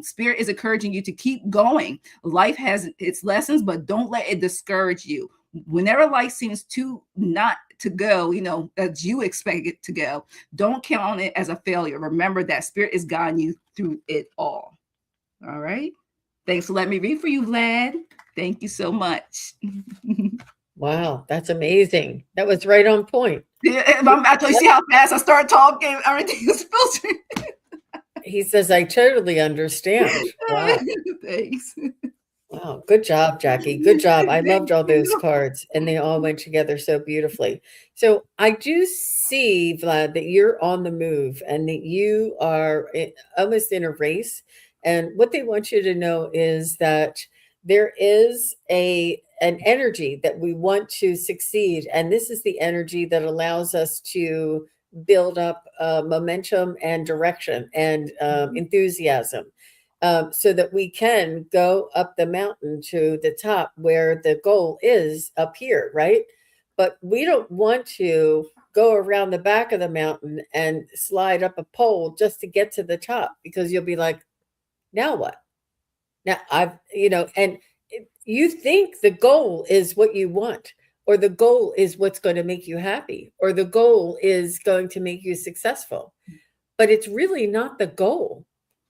Spirit is encouraging you to keep going. Life has its lessons, but don't let it discourage you. Whenever life seems too not to go, you know, as you expect it to go, don't count on it as a failure. Remember that Spirit is guiding you through it all. All right. Thanks for letting me read for you, Vlad. Thank you so much. Wow, that's amazing. That was right on point. Yeah, actually, see how fast I start talking. Everything is filtered. He says, I totally understand. Wow. Thanks. Wow. Good job, Jackie. Good job. I loved all those cards, and they all went together so beautifully. So I do see, Vlad, that you're on the move and that you are almost in a race. And what they want you to know is that there is an energy that we want to succeed. And this is the energy that allows us to build up momentum and direction and enthusiasm. So that we can go up the mountain to the top where the goal is up here, right? But we don't want to go around the back of the mountain and slide up a pole just to get to the top, because you'll be like, now what? Now and you think the goal is what you want, or the goal is what's going to make you happy, or the goal is going to make you successful. But it's really not the goal.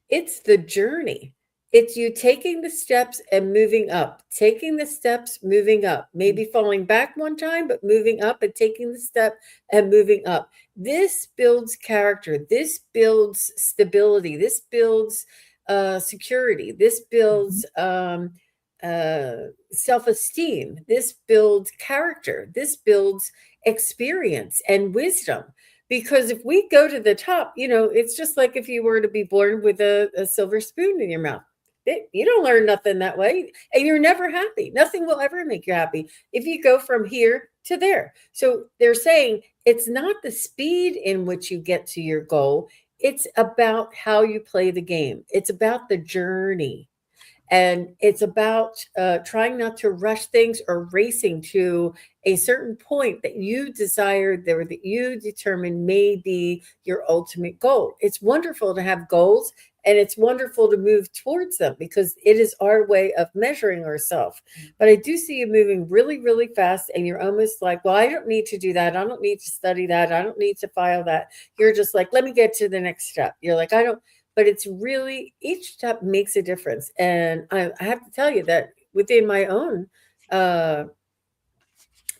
It's the journey. It's you taking the steps and moving up, taking the steps, moving up, maybe falling back one time, but moving up and taking the step and moving up. This builds character. This builds stability. This builds security. This builds self-esteem. This builds character. This builds experience and wisdom. Because if we go to the top, it's just like if you were to be born with a silver spoon in your mouth. You don't learn nothing that way, and you're never happy. Nothing will ever make you happy if you go from here to there. So they're saying it's not the speed in which you get to your goal. It's about how you play the game. It's about the journey. And it's about trying not to rush things or racing to a certain point that you desire or that you determine may be your ultimate goal. It's wonderful to have goals And it's wonderful to move towards them because it is our way of measuring ourselves. But I do see you moving really, really fast, and you're almost like, well, I don't need to do that. I don't need to study that. I don't need to file that. You're just like, let me get to the next step. You're like, I don't, but it's really, each step makes a difference. And I have to tell you that within my own uh,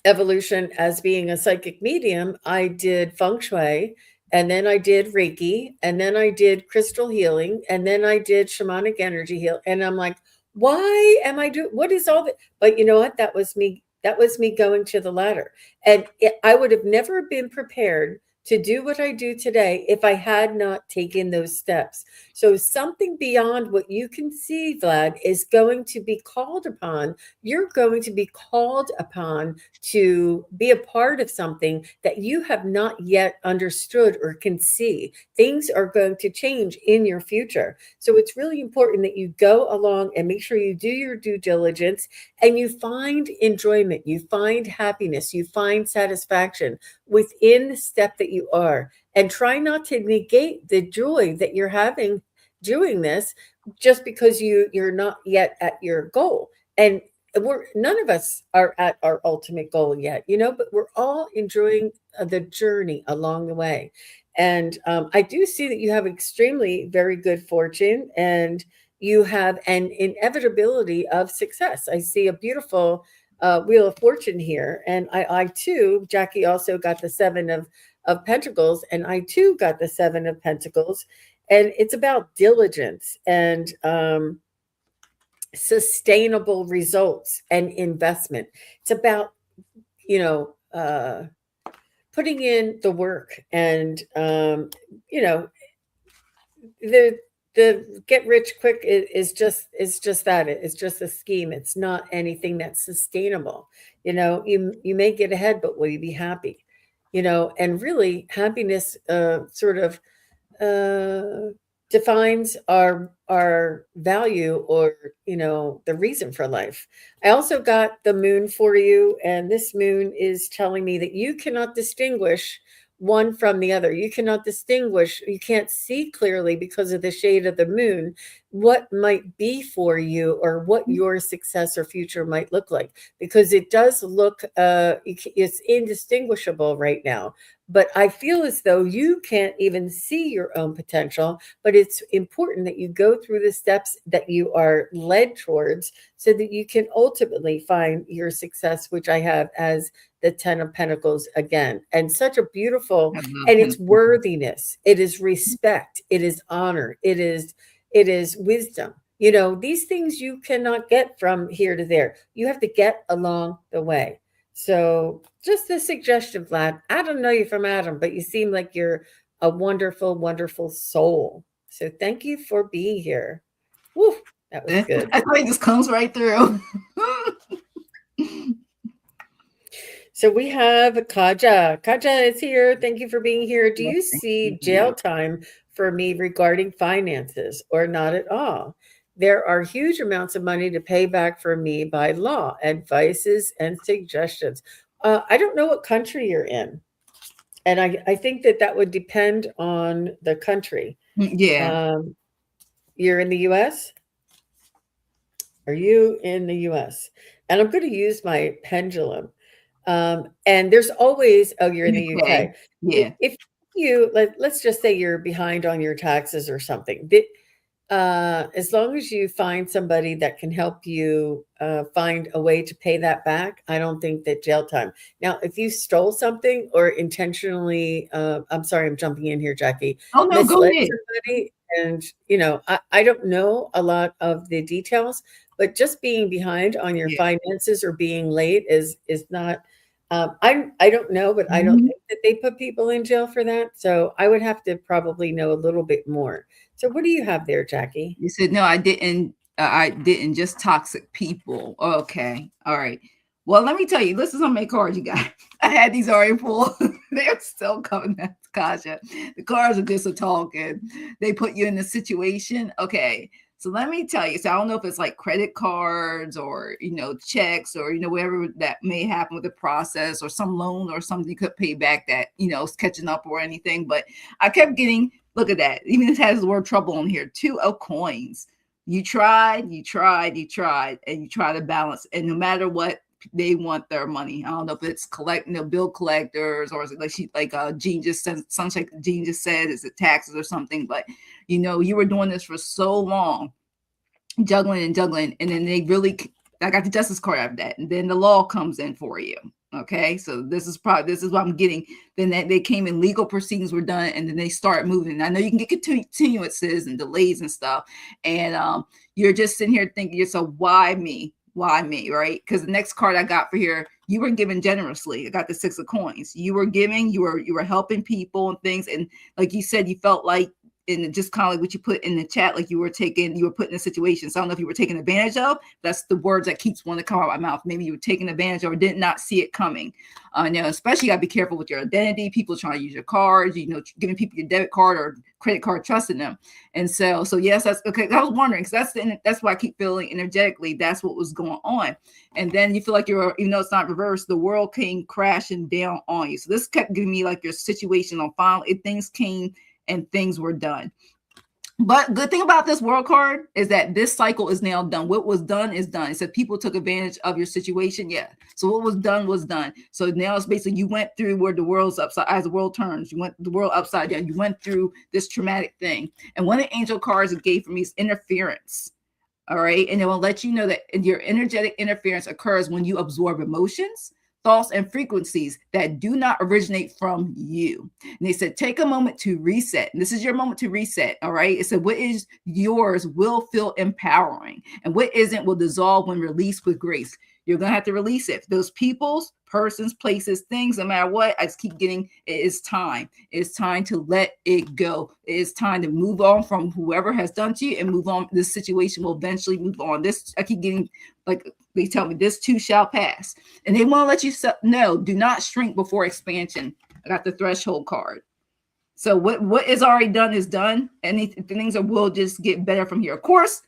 evolution as being a psychic medium, I did feng shui, and then I did Reiki, and then I did crystal healing, and then I did shamanic energy heal. And I'm like, why am I doing, what is all that? But you know what? That was me. That was me going to the ladder. And I would have never been prepared to do what I do today if I had not taken those steps. So something beyond what you can see, Vlad, is going to be called upon. You're going to be called upon to be a part of something that you have not yet understood or can see. Things are going to change in your future. So it's really important that you go along and make sure you do your due diligence and you find enjoyment, you find happiness, you find satisfaction within the step that you are. And try not to negate the joy that you're having doing this just because you're not yet at your goal. And we're none of us are at our ultimate goal yet, but we're all enjoying the journey along the way. And I do see that you have extremely very good fortune, and you have an inevitability of success. I see a beautiful wheel of fortune here, and I too, Jackie also got the seven of pentacles, and I too got the seven of pentacles, and it's about diligence and sustainable results and investment. It's about, putting in the work, and the get rich quick is just that. It's just a scheme. It's not anything that's sustainable. You may get ahead, but will you be happy? And really happiness sort of uh, defines our value, or the reason for life. I also got the moon for you, and this moon is telling me that you cannot distinguish one from the other. You cannot distinguish, you can't see clearly because of the shade of the moon what might be for you, or what your success or future might look like, because it does look it's indistinguishable right now. But I feel as though you can't even see your own potential. But it's important that you go through the steps that you are led towards so that you can ultimately find your success, which I have as the 10 of Pentacles again. And such a beautiful, I love and it's Pentacles. worthiness, it is respect, it is honor, it is wisdom. These things you cannot get from here to there. You have to get along the way. So just a suggestion, Vlad. I don't know you from Adam, but you seem like you're a wonderful, wonderful soul. So thank you for being here. Woo, that was good. I think it just comes right through. So we have Kaja. Kaja is here. Thank you for being here. Do you see jail time for me regarding finances, or not at all? There are huge amounts of money to pay back for me by law, advices and suggestions. I don't know what country you're in. And I think that would depend on the country. Yeah. You're in the US? Are you in the US? And I'm going to use my pendulum. And there's always, oh, you're in the UK. Yeah. If you, let's just say you're behind on your taxes or something, as long as you find somebody that can help you find a way to pay that back, I don't think that jail time. Now, if you stole something or intentionally, I'm sorry, I'm jumping in here, Jackie, Oh no, go misled ahead. somebody, and I don't know a lot of the details, but just being behind on your Yeah. finances or being late is not. I don't know, but I don't Mhm. think that they put people in jail for that. So I would have to probably know a little bit more. So what do you have there, Jackie? You said no, I didn't. I didn't. Just toxic people. Okay. All right. Well, let me tell you. This is how many cards you got. I had these already pulled. They're still coming at Kasha. The cards are just a talking. They put you in the situation. Okay. So let me tell you. So I don't know if it's like credit cards or, checks or, whatever that may happen with the process, or some loan or something you could pay back that, is catching up or anything. But I kept getting, look at that. Even it has the word trouble on here, 2 of coins. You tried, and you try to balance. And no matter what, they want their money. I don't know if it's bill collectors, or is it Jean just said, Jean just said, is it taxes or something? But you were doing this for so long, juggling, and then I got the justice card after that, and then the law comes in for you. Okay, so this is what I'm getting. Then they came in, legal proceedings were done, and then they start moving. I know you can get continuances and delays and stuff, and you're just sitting here thinking yourself, why me? Why me, right? Because the next card I got for here, you were giving generously. I got the 6 of coins. You were giving, you were helping people and things. And like you said, you felt like, and just kind of like what you put in the chat, like you were put in a situation. So I don't know if you were taken advantage of. That's the words that keeps wanting to come out of my mouth. Maybe you were taken advantage of or did not see it coming. Especially you got to be careful with your identity. People trying to use your cards, giving people your debit card or credit card, trusting them. And so yes, that's okay. I was wondering, because that's why I keep feeling energetically that's what was going on. And then you feel like even though it's not reversed, the world came crashing down on you. So this kept giving me like your situation on finally things came and things were done. But good thing about this world card is that this cycle is now done. What was done is done. It said people took advantage of your situation. Yeah. So what was done was done. So now it's basically you went through where the world's upside, as the world turns, you went the world upside down. You went through this traumatic thing. And one of the angel cards it gave for me is interference. All right. And it will let you know that your energetic interference occurs when you absorb emotions, thoughts, and frequencies that do not originate from you. And they said, take a moment to reset. And this is your moment to reset. All right. It said, what is yours will feel empowering, and what isn't will dissolve when released with grace. You're going to have to release it. Those people's, persons, places, things, no matter what, I just keep getting, it is time. It's time to let it go. It is time to move on from whoever has done to you and move on. This situation will eventually move on. This, I keep getting, like they tell me, this too shall pass. And they want to let you know, do not shrink before expansion. I got the threshold card. So what is already done is done. And things will just get better from here. Of course,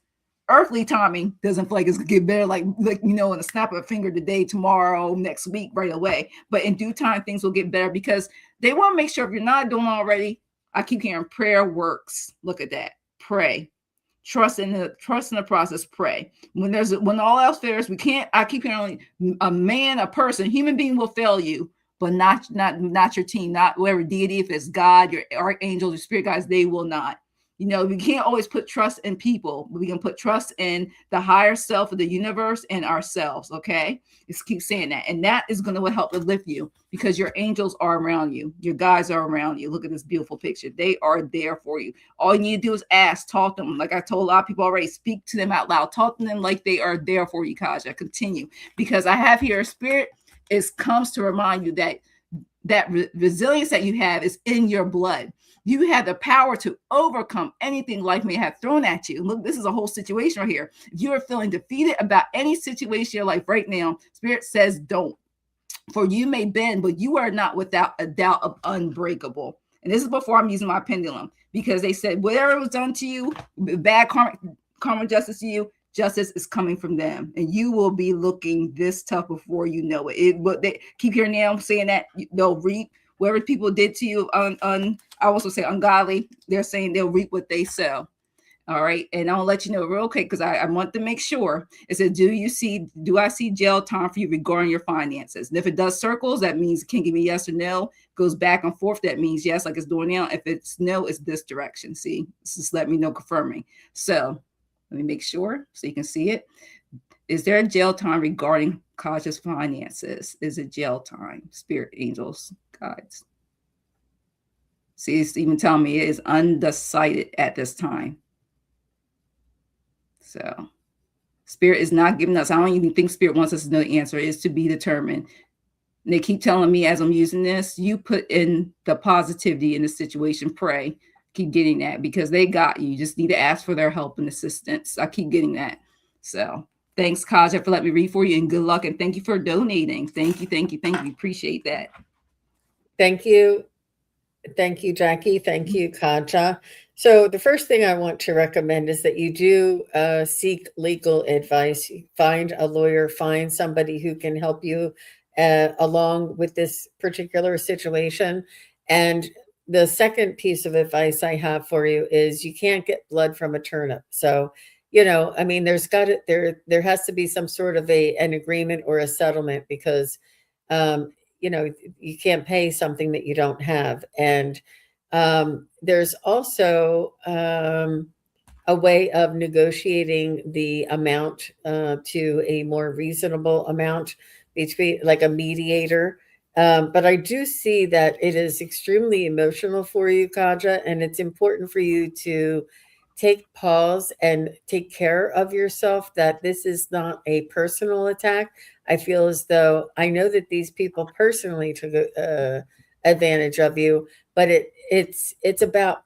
earthly timing doesn't feel like it's gonna get better, like in a snap of a finger, today, tomorrow, next week, right away. But in due time, things will get better, because they want to make sure, if you're not doing already, I keep hearing prayer works. Look at that. Pray. Trust in the process. Pray. When all else fails, I keep hearing a man, a person, human being will fail you, but not your team, not whoever deity, if it's God, your archangels, your spirit guides, they will not. We can't always put trust in people. We can put trust in the higher self of the universe and ourselves. Okay. Just keep saying that. And that is going to help lift you, because your angels are around you. Your guides are around you. Look at this beautiful picture. They are there for you. All you need to do is ask, talk to them. Like I told a lot of people already, speak to them out loud. Talk to them like they are there for you, Kaja. Continue. Because I have here, spirit comes to remind you that resilience that you have is in your blood. You have the power to overcome anything life may have thrown at you. Look, this is a whole situation right here. If you are feeling defeated about any situation in your life right now, Spirit says don't. For you may bend, but you are not without a doubt of unbreakable. And this is before I'm using my pendulum, because they said whatever was done to you, bad karma justice to you, justice is coming from them, and you will be looking this tough before you know it. But they keep hearing now saying that they'll reap whatever people did to you. I also say ungodly. They're saying they'll reap what they sow. All right, and I'll let you know real quick, because I want to make sure. It said, do I see jail time for you regarding your finances? And if it does circles, that means it can't give me yes or no. Goes back and forth, that means yes, like it's doing now. If it's no, it's this direction. See, just let me know, confirming. So let me make sure so you can see it. Is there a jail time regarding Kaja's finances? Is it jail time? Spirit, angels, guides. See, it's even telling me it is undecided at this time. So Spirit is not giving us, I don't even think Spirit wants us to know the answer. It is to be determined. And they keep telling me as I'm using this, you put in the positivity in the situation, pray. Keep getting that, because they got you. You just need to ask for their help and assistance. I keep getting that. So thanks, Kaja, for letting me read for you, and good luck. And thank you for donating. Thank you. Appreciate that. Thank you. Thank you, Jackie. Thank you, Kaja. So, the first thing I want to recommend is that you do seek legal advice. Find a lawyer, find somebody who can help you along with this particular situation. And the second piece of advice I have for you is you can't get blood from a turnip. So, I mean, there has to be some sort of an agreement or a settlement because um, you can't pay something that you don't have. And there's also a way of negotiating the amount to a more reasonable amount between, like, a mediator. But I do see that it is extremely emotional for you, Kaja, and it's important for you to take pause and take care of yourself, that this is not a personal attack. I feel as though I know that these people personally took advantage of you, but it's about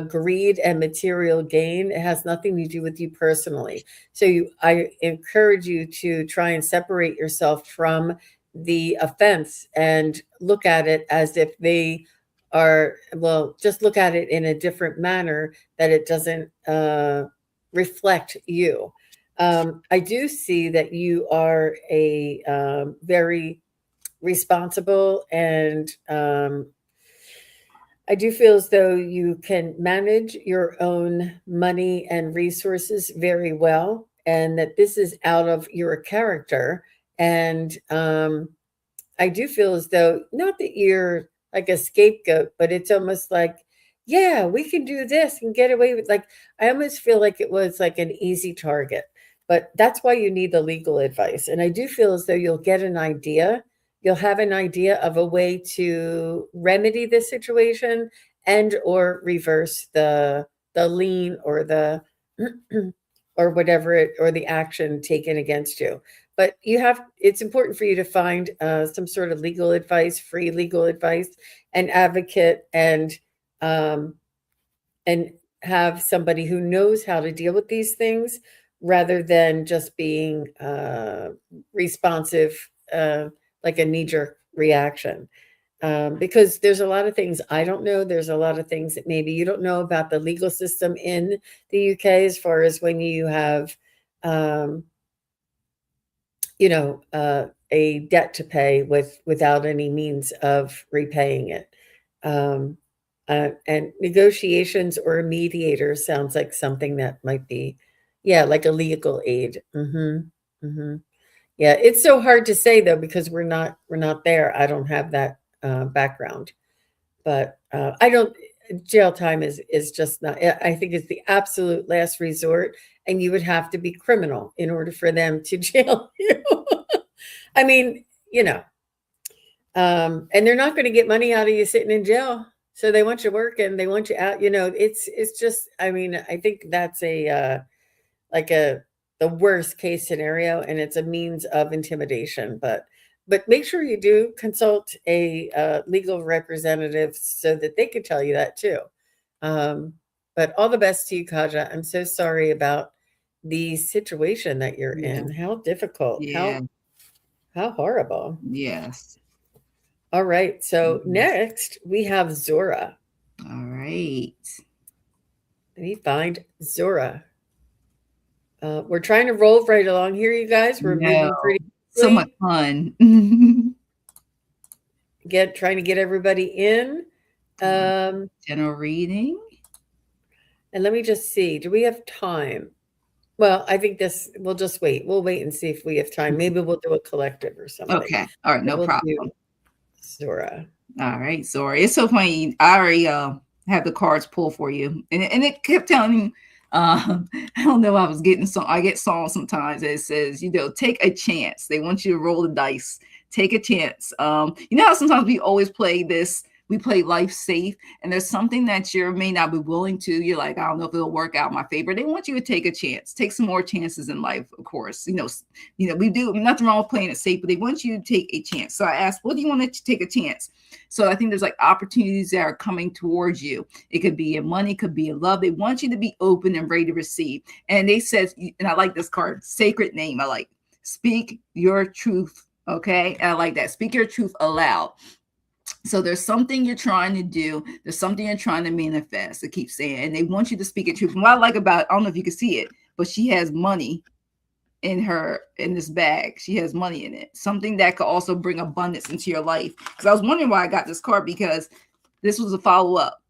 greed and material gain. It has nothing to do with you personally. So I encourage you to try and separate yourself from the offense and look at it as if they are, well, just look at it in a different manner, that it doesn't reflect you. I do see that you are a very responsible and I do feel as though you can manage your own money and resources very well, and that this is out of your character. And I do feel as though, not that you're like a scapegoat, but it's almost like, yeah, we can do this and get away with, like, I almost feel like it was like an easy target. But that's why you need the legal advice. And I do feel as though you'll get an idea. You'll have an idea of a way to remedy the situation and or reverse the lien or the or whatever it, or the action taken against you. But it's important for you to find some sort of legal advice, free legal advice, an advocate, um, and have somebody who knows how to deal with these things, rather than just being responsive, like a knee jerk reaction. Because there's a lot of things I don't know. There's a lot of things that maybe you don't know about the legal system in the UK, as far as when you have, um, a debt to pay without any means of repaying it. Um, and negotiations or a mediator sounds like something that might be, yeah, like a legal aid. Hmm. Yeah, it's so hard to say though, because we're not there. I don't have that background, but I don't. Jail time is just not. I think it's the absolute last resort, and you would have to be criminal in order for them to jail you. I mean, and they're not going to get money out of you sitting in jail. So they want you working, they want you out. It's just. I mean, I think that's like a the worst case scenario, and it's a means of intimidation. But make sure you do consult a legal representative so that they can tell you that too. Um, but all the best to you, Kaja. I'm so sorry about the situation that you're Yeah. in. How difficult. Yeah. How horrible. Yes. All right. So Yes. next we have Zora. All right. Let me find Zora. We're trying to roll right along here, you guys. We're No. moving pretty So much quickly. fun. Trying to get everybody in. Um, General reading. and let me just see. Do we have time? Well, I think we'll just wait. We'll wait and see if we have time. Maybe we'll do a collective or something. Okay. All right. But No we'll problem. do Zora. All right. Sorry. It's so funny. I already have the cards pulled for you. And it kept telling me, I don't know. I get songs sometimes that it says, take a chance. They want you to roll the dice. Take a chance. You know how sometimes we always play this, we play life safe, and there's something that you may not be willing to. You're like, I don't know if it'll work out in my favor. They want you to take a chance, take some more chances in life, of course. We do nothing wrong with playing it safe, but they want you to take a chance. So I asked, what do you want to take a chance? So I think there's like opportunities that are coming towards you. It could be in money, could be in love. They want you to be open and ready to receive. And they said, and I like this card, sacred name. I like, speak your truth. Okay. And I like that. Speak your truth aloud. So there's something you're trying to do. There's something you're trying to manifest. It keeps saying, and they want you to speak it truth. And what I like about it, I don't know if you can see it, but she has money in this bag. She has money in it. Something that could also bring abundance into your life. Because I was wondering why I got this card, because this was a follow up.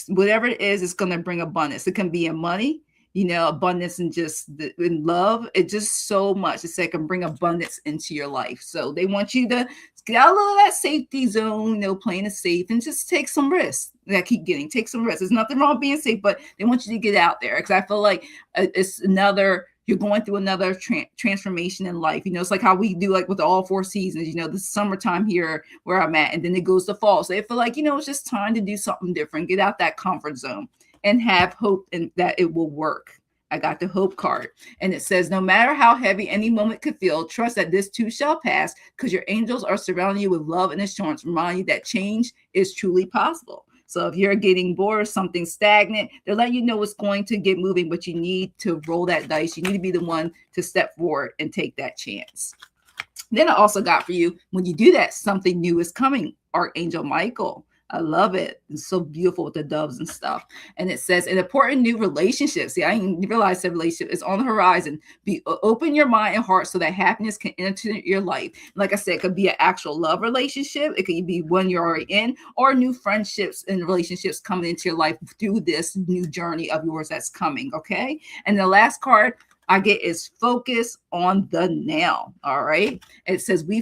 Whatever it is, it's going to bring abundance. It can be in money, abundance and just in love. It just so much. It's like it can bring abundance into your life. So they want you to get out of that safety zone, playing it safe, and just take some risks. I keep getting take some risks. There's nothing wrong with being safe, but they want you to get out there, because I feel like it's another. You're going through another transformation in life. It's like how we do, like with all 4 seasons, the summertime here where I'm at, and then it goes to fall. So I feel like, it's just time to do something different, get out that comfort zone and have hope and that it will work. I got the hope card, and it says, no matter how heavy any moment could feel, trust that this too shall pass, because your angels are surrounding you with love and assurance, reminding you that change is truly possible. So if you're getting bored or something stagnant, they're letting you know it's going to get moving, but you need to roll that dice. You need to be the one to step forward and take that chance. Then I also got for you, when you do that, something new is coming. Archangel Michael. I love it. It's so beautiful with the doves and stuff. And it says, an important new relationship. See, I didn't realize that relationship is on the horizon. Open your mind and heart so that happiness can enter your life. Like I said, it could be an actual love relationship. It could be one you're already in, or new friendships and relationships coming into your life through this new journey of yours that's coming. Okay. And the last card I get is focus on the now. All right. It says we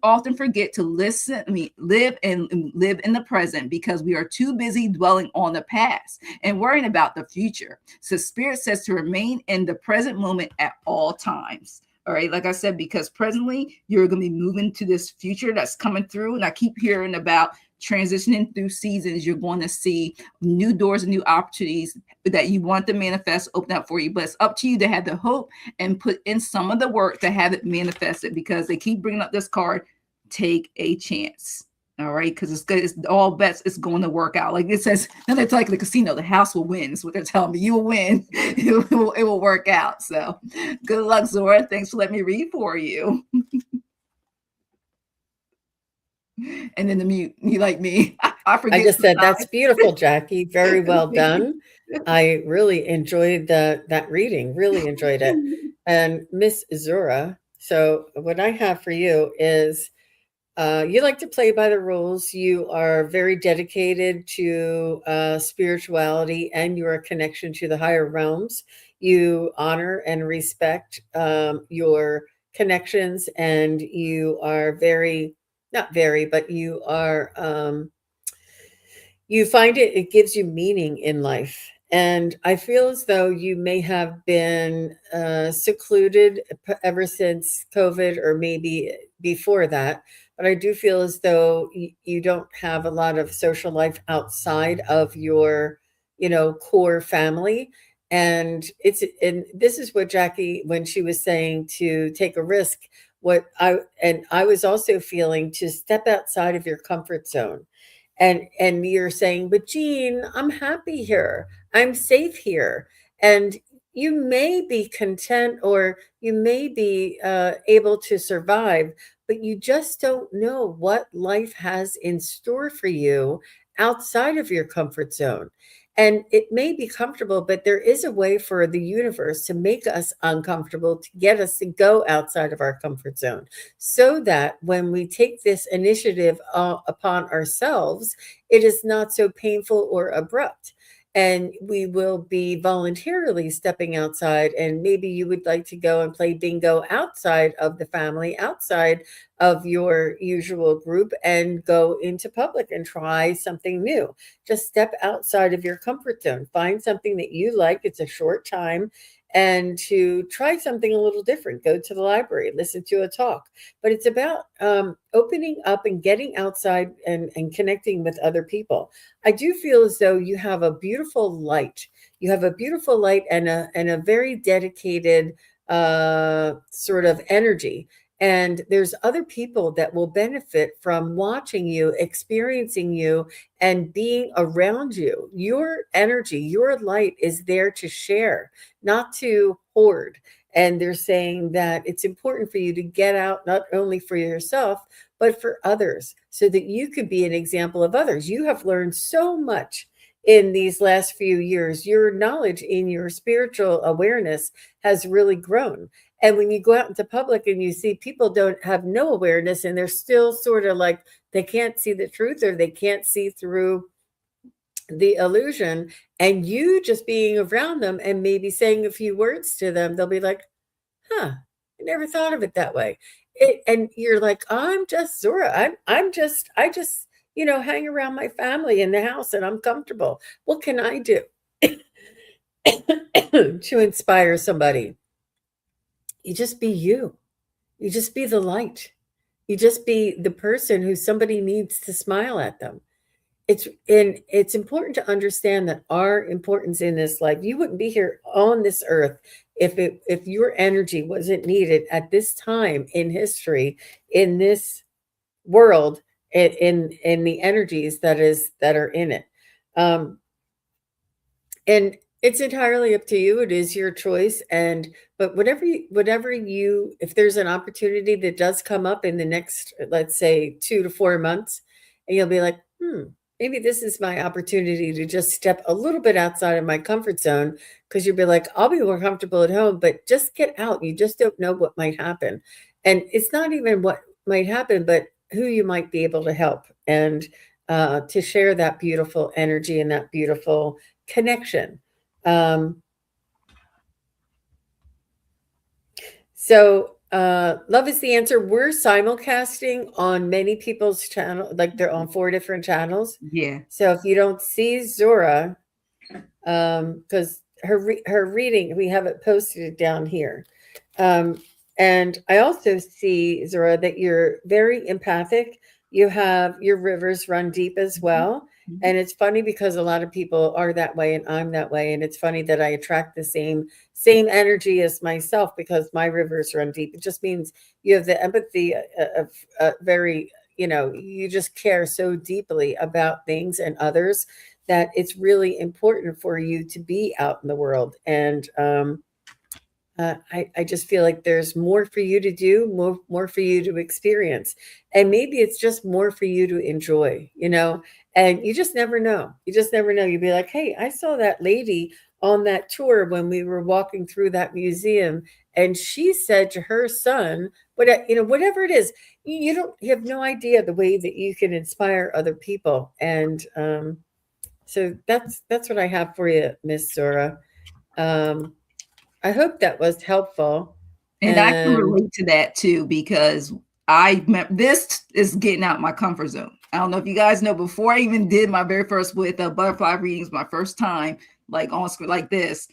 often forget to live in the present, because we are too busy dwelling on the past and worrying about the future. So Spirit says to remain in the present moment at all times. All right. Like I said, because presently you're going to be moving to this future that's coming through. And I keep hearing about transitioning through seasons. You're going to see new doors and new opportunities that you want to manifest open up for you, but it's up to you to have the hope and put in some of the work to have it manifested, because they keep bringing up this card, take a chance. All right, because it's good. It's all bets. It's going to work out. Like it says, then it's like the casino. The house will win. Is what they're telling me. You will win. It will work out. So, good luck, Zora. Thanks for letting me read for you. And then the mute. You like me? I forget. I just said that's beautiful, Jackie. Very well done. I really enjoyed that reading. Really enjoyed it. And Miss Zura. So what I have for you is you like to play by the rules. You are very dedicated to spirituality and your connection to the higher realms. You honor and respect your connections, and you are very, not very, but you are, you find it gives you meaning in life. And I feel as though you may have been secluded ever since COVID, or maybe before that. But I do feel as though you don't have a lot of social life outside of your, core family. And this is what Jackie, when she was saying to take a risk, I was also feeling to step outside of your comfort zone. And you're saying, but Jean, I'm happy here, I'm safe here. And you may be content, or you may be able to survive, but you just don't know what life has in store for you outside of your comfort zone. And it may be comfortable, but there is a way for the universe to make us uncomfortable, to get us to go outside of our comfort zone, so that when we take this initiative upon ourselves, it is not so painful or abrupt. And we will be voluntarily stepping outside. And maybe you would like to go and play bingo outside of the family, outside of your usual group, and go into public and try something new. Just step outside of your comfort zone. Find something that you like. It's a short time. And to try something a little different, go to the library, listen to a talk. But it's about opening up and getting outside, and connecting with other people. I do feel as though you have a beautiful light. You have a beautiful light, and a very dedicated sort of energy. And there's other people that will benefit from watching you, experiencing you, and being around you. Your energy, your light is there to share, not to hoard. And they're saying that it's important for you to get out, not only for yourself, but for others, so that you could be an example of others. You have learned so much in these last few years. Your knowledge in your spiritual awareness has really grown. And when you go out into public and you see people don't have no awareness and they're still sort of like they can't see the truth or they can't see through the illusion, and you just being around them and maybe saying a few words to them, they'll be like, huh, I never thought of it that way. And you're like, I'm just Zora. I just, hang around my family in the house and I'm comfortable. What can I do to inspire somebody? You just be you. You just be the light. You just be the person who somebody needs to smile at them. It's important to understand that our importance in this life, you wouldn't be here on this earth if your energy wasn't needed at this time in history, in this world, in the energies that are in it. Um, and it's entirely up to you. It is your choice. And but whatever you, if there's an opportunity that does come up in the next, let's say, 2 to 4 months, and you'll be like, maybe this is my opportunity to just step a little bit outside of my comfort zone, because you'll be like, I'll be more comfortable at home, but just get out. You just don't know what might happen. And it's not even what might happen, but who you might be able to help, and to share that beautiful energy and that beautiful connection. Um, Love is the answer. We're simulcasting on many people's channel, like they're on 4 different channels. Yeah. So if you don't see Zora, because her reading, we have it posted down here. And I also see, Zora, that you're very empathic. You have your rivers run deep as well. And it's funny because a lot of people are that way and I'm that way. And it's funny that I attract the same energy as myself because my rivers run deep. It just means you have the empathy of very, you just care so deeply about things and others that it's really important for you to be out in the world. And I just feel like there's more for you to do, more for you to experience. And maybe it's just more for you to enjoy, and you just never know. You just never know. You'd be like, hey, I saw that lady on that tour when we were walking through that museum, and she said to her son, whatever it is, you have no idea the way that you can inspire other people. And so that's what I have for you, Miss Zora. I hope that was helpful. And I can relate to that too, because this is getting out my comfort zone. I don't know if you guys know, before I even did my very first with butterfly readings, my first time like on screen like this,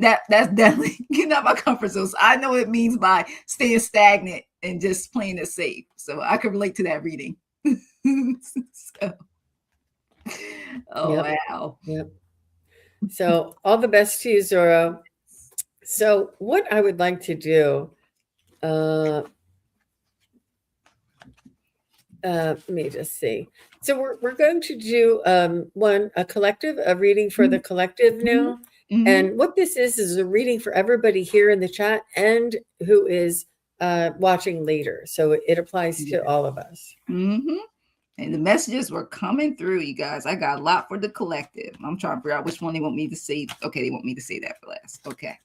that's definitely getting out my comfort zone. So I know what it means by staying stagnant and just playing it safe. So I can relate to that reading. Wow. Yep. So all the best to you, Zora. So what I would like to do, let me just see. So we're going to do a reading for the collective now. And what this is a reading for everybody here in the chat and who is watching later. So it applies to all of us. And the messages were coming through, you guys. I got a lot for the collective. I'm trying to figure out which one they want me to say. Okay, they want me to say that for last. Okay.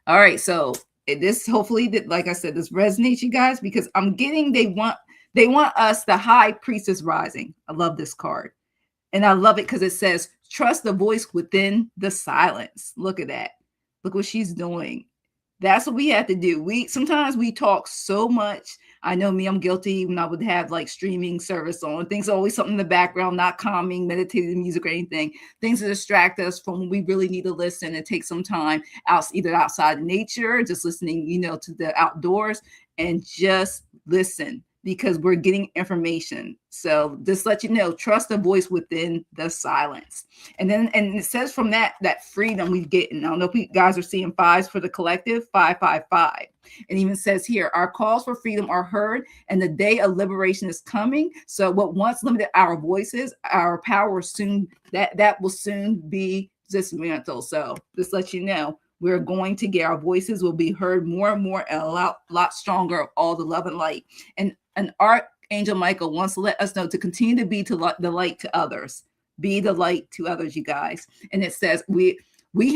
All right. So this hopefully, like I said, this resonates, you guys, because I'm getting they want us, the High Priestess Rising. I love this card. And I love it because it says, trust the voice within the silence. Look at that. Look what she's doing. That's what we have to do. Sometimes we talk so much. I know me, I'm guilty when I would have like streaming service on. Things are always something in the background, not calming, meditative music or anything. Things that distract us from when we really need to listen and take some time out, either outside nature, just listening, to the outdoors, and just listen, because we're getting information. So just let you know, trust the voice within the silence. And it says from that freedom we get, and I don't know if you guys are seeing 5s for the collective, 555. And even says here, our calls for freedom are heard and the day of liberation is coming. So what once limited our voices, our power will soon be dismantled. So just let you know, we're going to get, our voices will be heard more and more and a lot stronger of all the love and light. And Archangel Michael wants to let us know to continue to be the light to others. Be the light to others, you guys. And it says we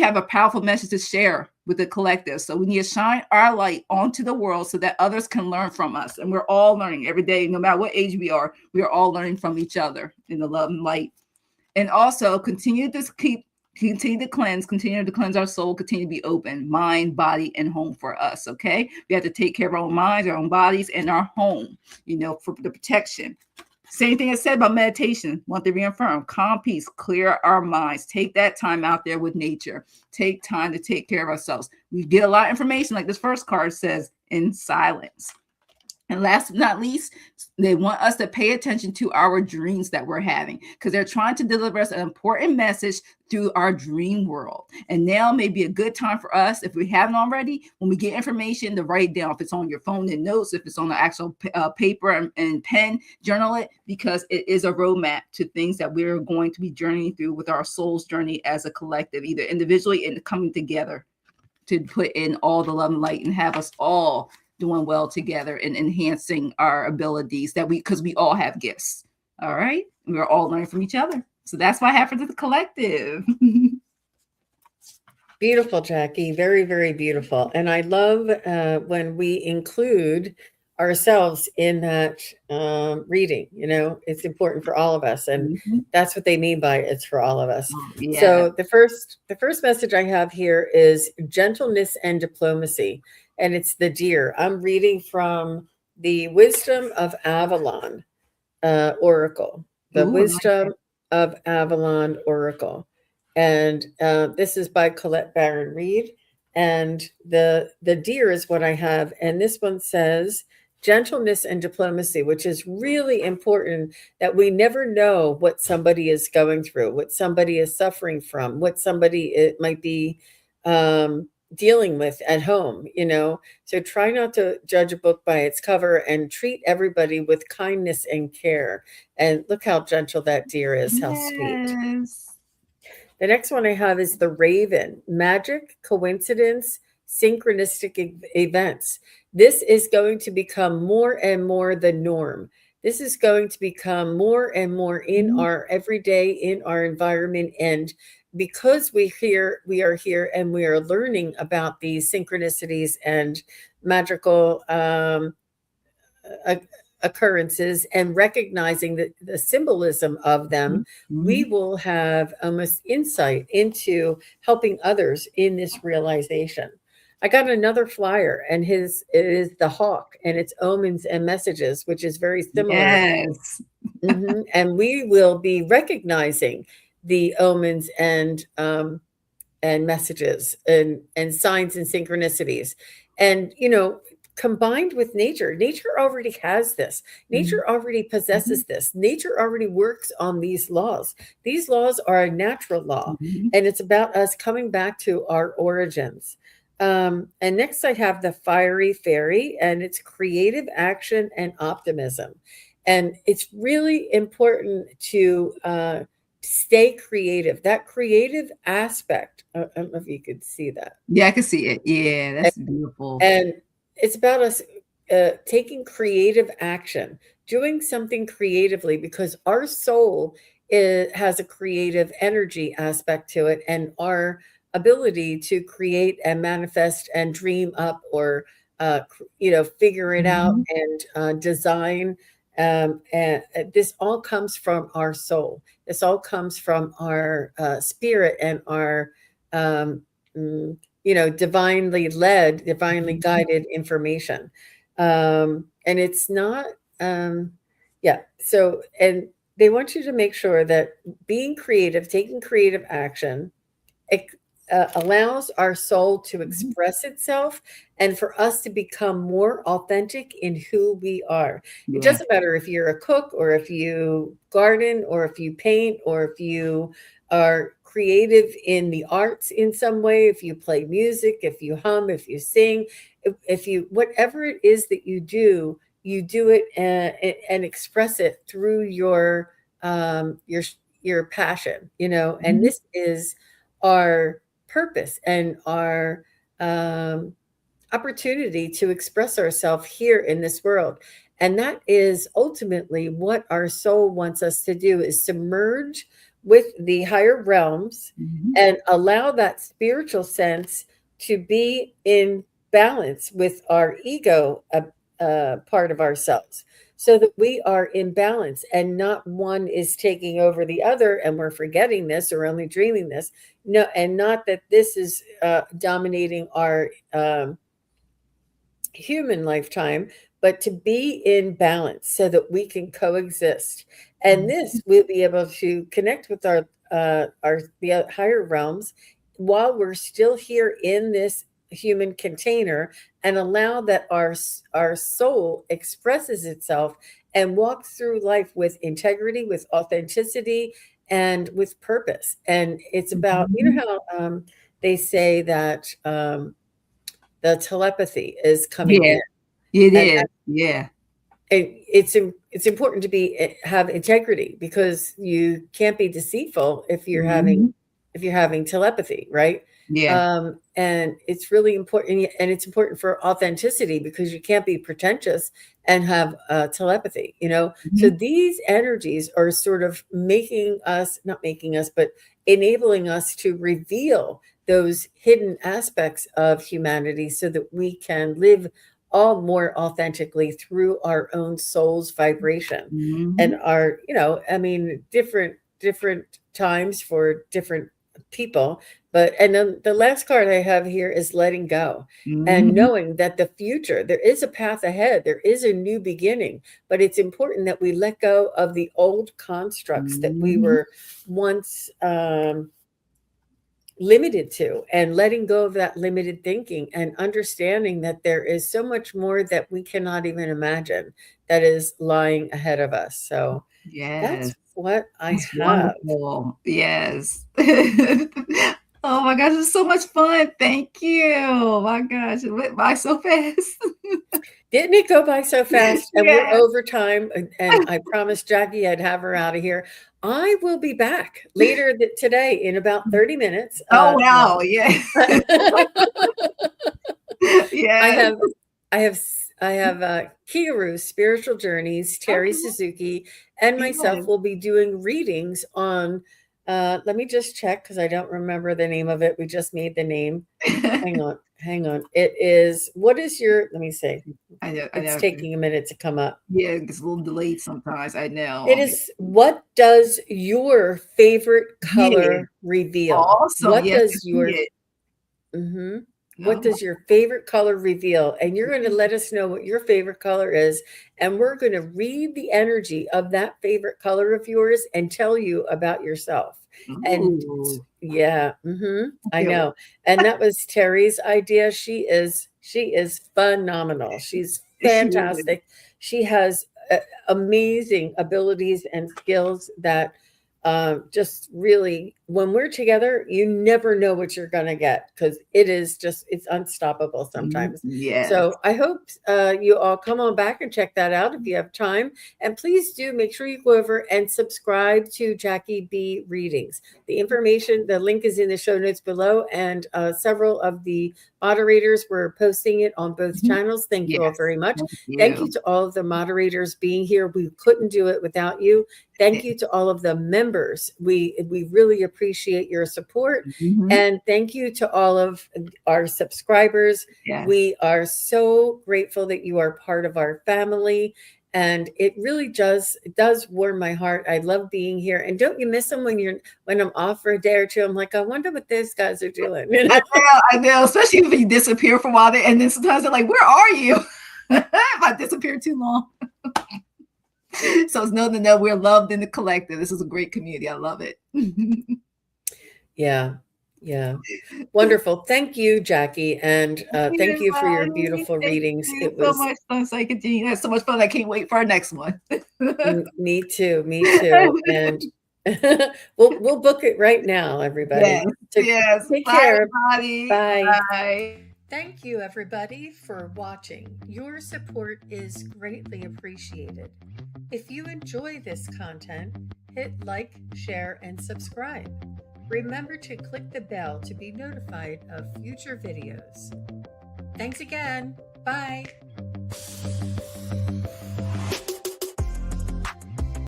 have a powerful message to share with the collective. So we need to shine our light onto the world so that others can learn from us. And we're all learning every day, no matter what age we are all learning from each other in the love and light. And also continue to cleanse our soul, continue to be open, mind, body, and home for us. Okay. We have to take care of our own minds, our own bodies, and our home, for the protection. Same thing I said about meditation. Want to reaffirm, calm, peace, clear our minds. Take that time out there with nature. Take time to take care of ourselves. We get a lot of information, like this first card says, in silence. And last but not least, they want us to pay attention to our dreams that we're having, because they're trying to deliver us an important message through our dream world. And now may be a good time for us, if we haven't already, when we get information, to write down. If it's on your phone and notes, if it's on the actual paper and pen, journal it, because it is a roadmap to things that we're going to be journeying through with our soul's journey as a collective, either individually and coming together to put in all the love and light and have us all doing well together and enhancing our abilities because we all have gifts. All right. And we're all learning from each other. So that's what happened to the collective. Beautiful, Jackie. Very, very beautiful. And I love when we include ourselves in that reading. It's important for all of us. And that's what they mean by it's for all of us. Yeah. So the first message I have here is gentleness and diplomacy. And it's the deer. I'm reading from the Wisdom of Avalon Oracle. The Wisdom of Avalon Oracle. And this is by Colette Baron Reed. And the deer is what I have. And this one says gentleness and diplomacy, which is really important, that we never know what somebody is going through, what somebody is suffering from, what somebody might be dealing with at home, So try not to judge a book by its cover and treat everybody with kindness and care. And look how gentle that deer is, how sweet. The next one I have is the raven. Magic, coincidence, synchronistic events. This is going to become more and more the norm. This is going to become more and more in our everyday, in our environment. And because we are here and we are learning about these synchronicities and magical occurrences and recognizing the symbolism of them, we will have almost insight into helping others in this realization. I got another flyer, and it is the hawk, and it's omens and messages, which is very similar. Yes. And we will be recognizing the omens and messages and signs and synchronicities. And, combined with nature already has this. Nature already possesses this. Nature already works on these laws. These laws are a natural law. And it's about us coming back to our origins. And next I have the fiery fairy, and it's creative action and optimism. And it's really important to stay creative. That creative aspect. I don't know if you could see that. Yeah, I can see it. Yeah, that's beautiful. And it's about us taking creative action, doing something creatively, because our soul has a creative energy aspect to it, and our ability to create and manifest and dream up or figure it out and design. And this all comes from our soul. This all comes from our spirit and our divinely led, divinely guided information. And it's not, So, and they want you to make sure that being creative, taking creative action, allows our soul to express itself and for us to become more authentic in who we are. It doesn't matter if you're a cook or if you garden or if you paint or if you are creative in the arts in some way, if you play music, if you hum, if you sing, if you, whatever it is that you do it and express it through your passion, and this is our purpose and our opportunity to express ourselves here in this world. And that is ultimately what our soul wants us to do, is to merge with the higher realms Mhm. and allow that spiritual sense to be in balance with our ego part of ourselves, so that we are in balance and not one is taking over the other and we're forgetting this or only dreaming this. No, and not that this is dominating our human lifetime, but to be in balance so that we can coexist. And this we'll be able to connect with our the higher realms while we're still here in this human container, and allow that our soul expresses itself and walks through life with integrity, with authenticity, and with purpose. And it's about, you Mhm. know how they say that the telepathy is coming Yeah, in, it and is. Yeah. it's important to be have integrity, because you can't be deceitful Mhm. if you're having telepathy, right? Yeah. And it's really important, and it's important for authenticity, because you can't be pretentious and have telepathy, you know. So Mhm. these energies are sort of making us, not making us, but enabling us to reveal those hidden aspects of humanity, so that we can live all more authentically through our own soul's vibration. And Mhm. our, you know, I mean, different times for different people. But and then the last card I have here is letting go, and Mhm. knowing that the future, there is a path ahead, there is a new beginning, but it's important that we let go of the old constructs that we Mhm. were once limited to, and letting go of that limited thinking, and understanding that there is so much more that we cannot even imagine that is lying ahead of us. So Yes. that's what I That's have. wonderful. Yes. Oh my gosh, it's so much fun. Thank you. Oh my gosh, it went by so fast. Didn't it go by so fast? And we're Yes. over time. And I promised Jackie I'd have her out of here. I will be back later today in about 30 minutes. Oh, wow. No. Yeah. I Yes. have I have Kiru's Spiritual Journeys, Terry Okay. Suzuki, and myself Yes. will be doing readings on let me just check, because I don't remember the name of it. We just made the name. Hang on, hang on. It is, what is your, let me see. I It's know. taking a minute to come up. Yeah, it gets a little delayed sometimes. I It know. is, what does your favorite Yeah. color reveal? Awesome. What Yes, I does see your it. Mhm. What Oh my does your favorite color reveal? And you're going to goodness. let us know what your favorite color is. And we're going to read the energy of that favorite color of yours and tell you about yourself. And Ooh. yeah, I I can't wait. know. And that was Terry's idea. She is phenomenal. She's She is. fantastic. She has amazing abilities and skills that just really, when we're together, you never know what you're going to get, because it's unstoppable Mhm. sometimes. Yes. So I hope you all come on back and check that out if you have time. And please do make sure you go over and subscribe to Jackie B Readings. The link is in the show notes below, and several of the moderators were posting it on both Mhm. channels. Thank you all Yes. very much. Thank Thank you you. to all of the moderators being here. We couldn't do it without you. Thank you to all of the members. We really appreciate your support. Mhm. And thank you to all of our subscribers. Yes. We are so grateful that you are part of our family. And it really does warm my heart. I love being here. And don't you miss them when I'm off for a day or two? I'm like, I wonder what those guys are doing. I know, especially if you disappear for a while there, and then sometimes they're like, "Where are you?" If I disappear too long. So it's know to know we're loved in the collective. This is a great community. I love it. Yeah. Yeah. Wonderful. Thank you, Jackie. And thank you for your Everybody, beautiful thank readings. you It so was much, SunPsychic Jean. That's so much fun. I can't wait for our next one. Me too. Me too. And we'll book it right now, Yes, everybody. So yes. take Bye, care. everybody. Bye. Bye. Thank you, everybody, for watching. Your support is greatly appreciated. If you enjoy this content, hit like, share, and subscribe. Remember to click the bell to be notified of future videos. Thanks again. Bye.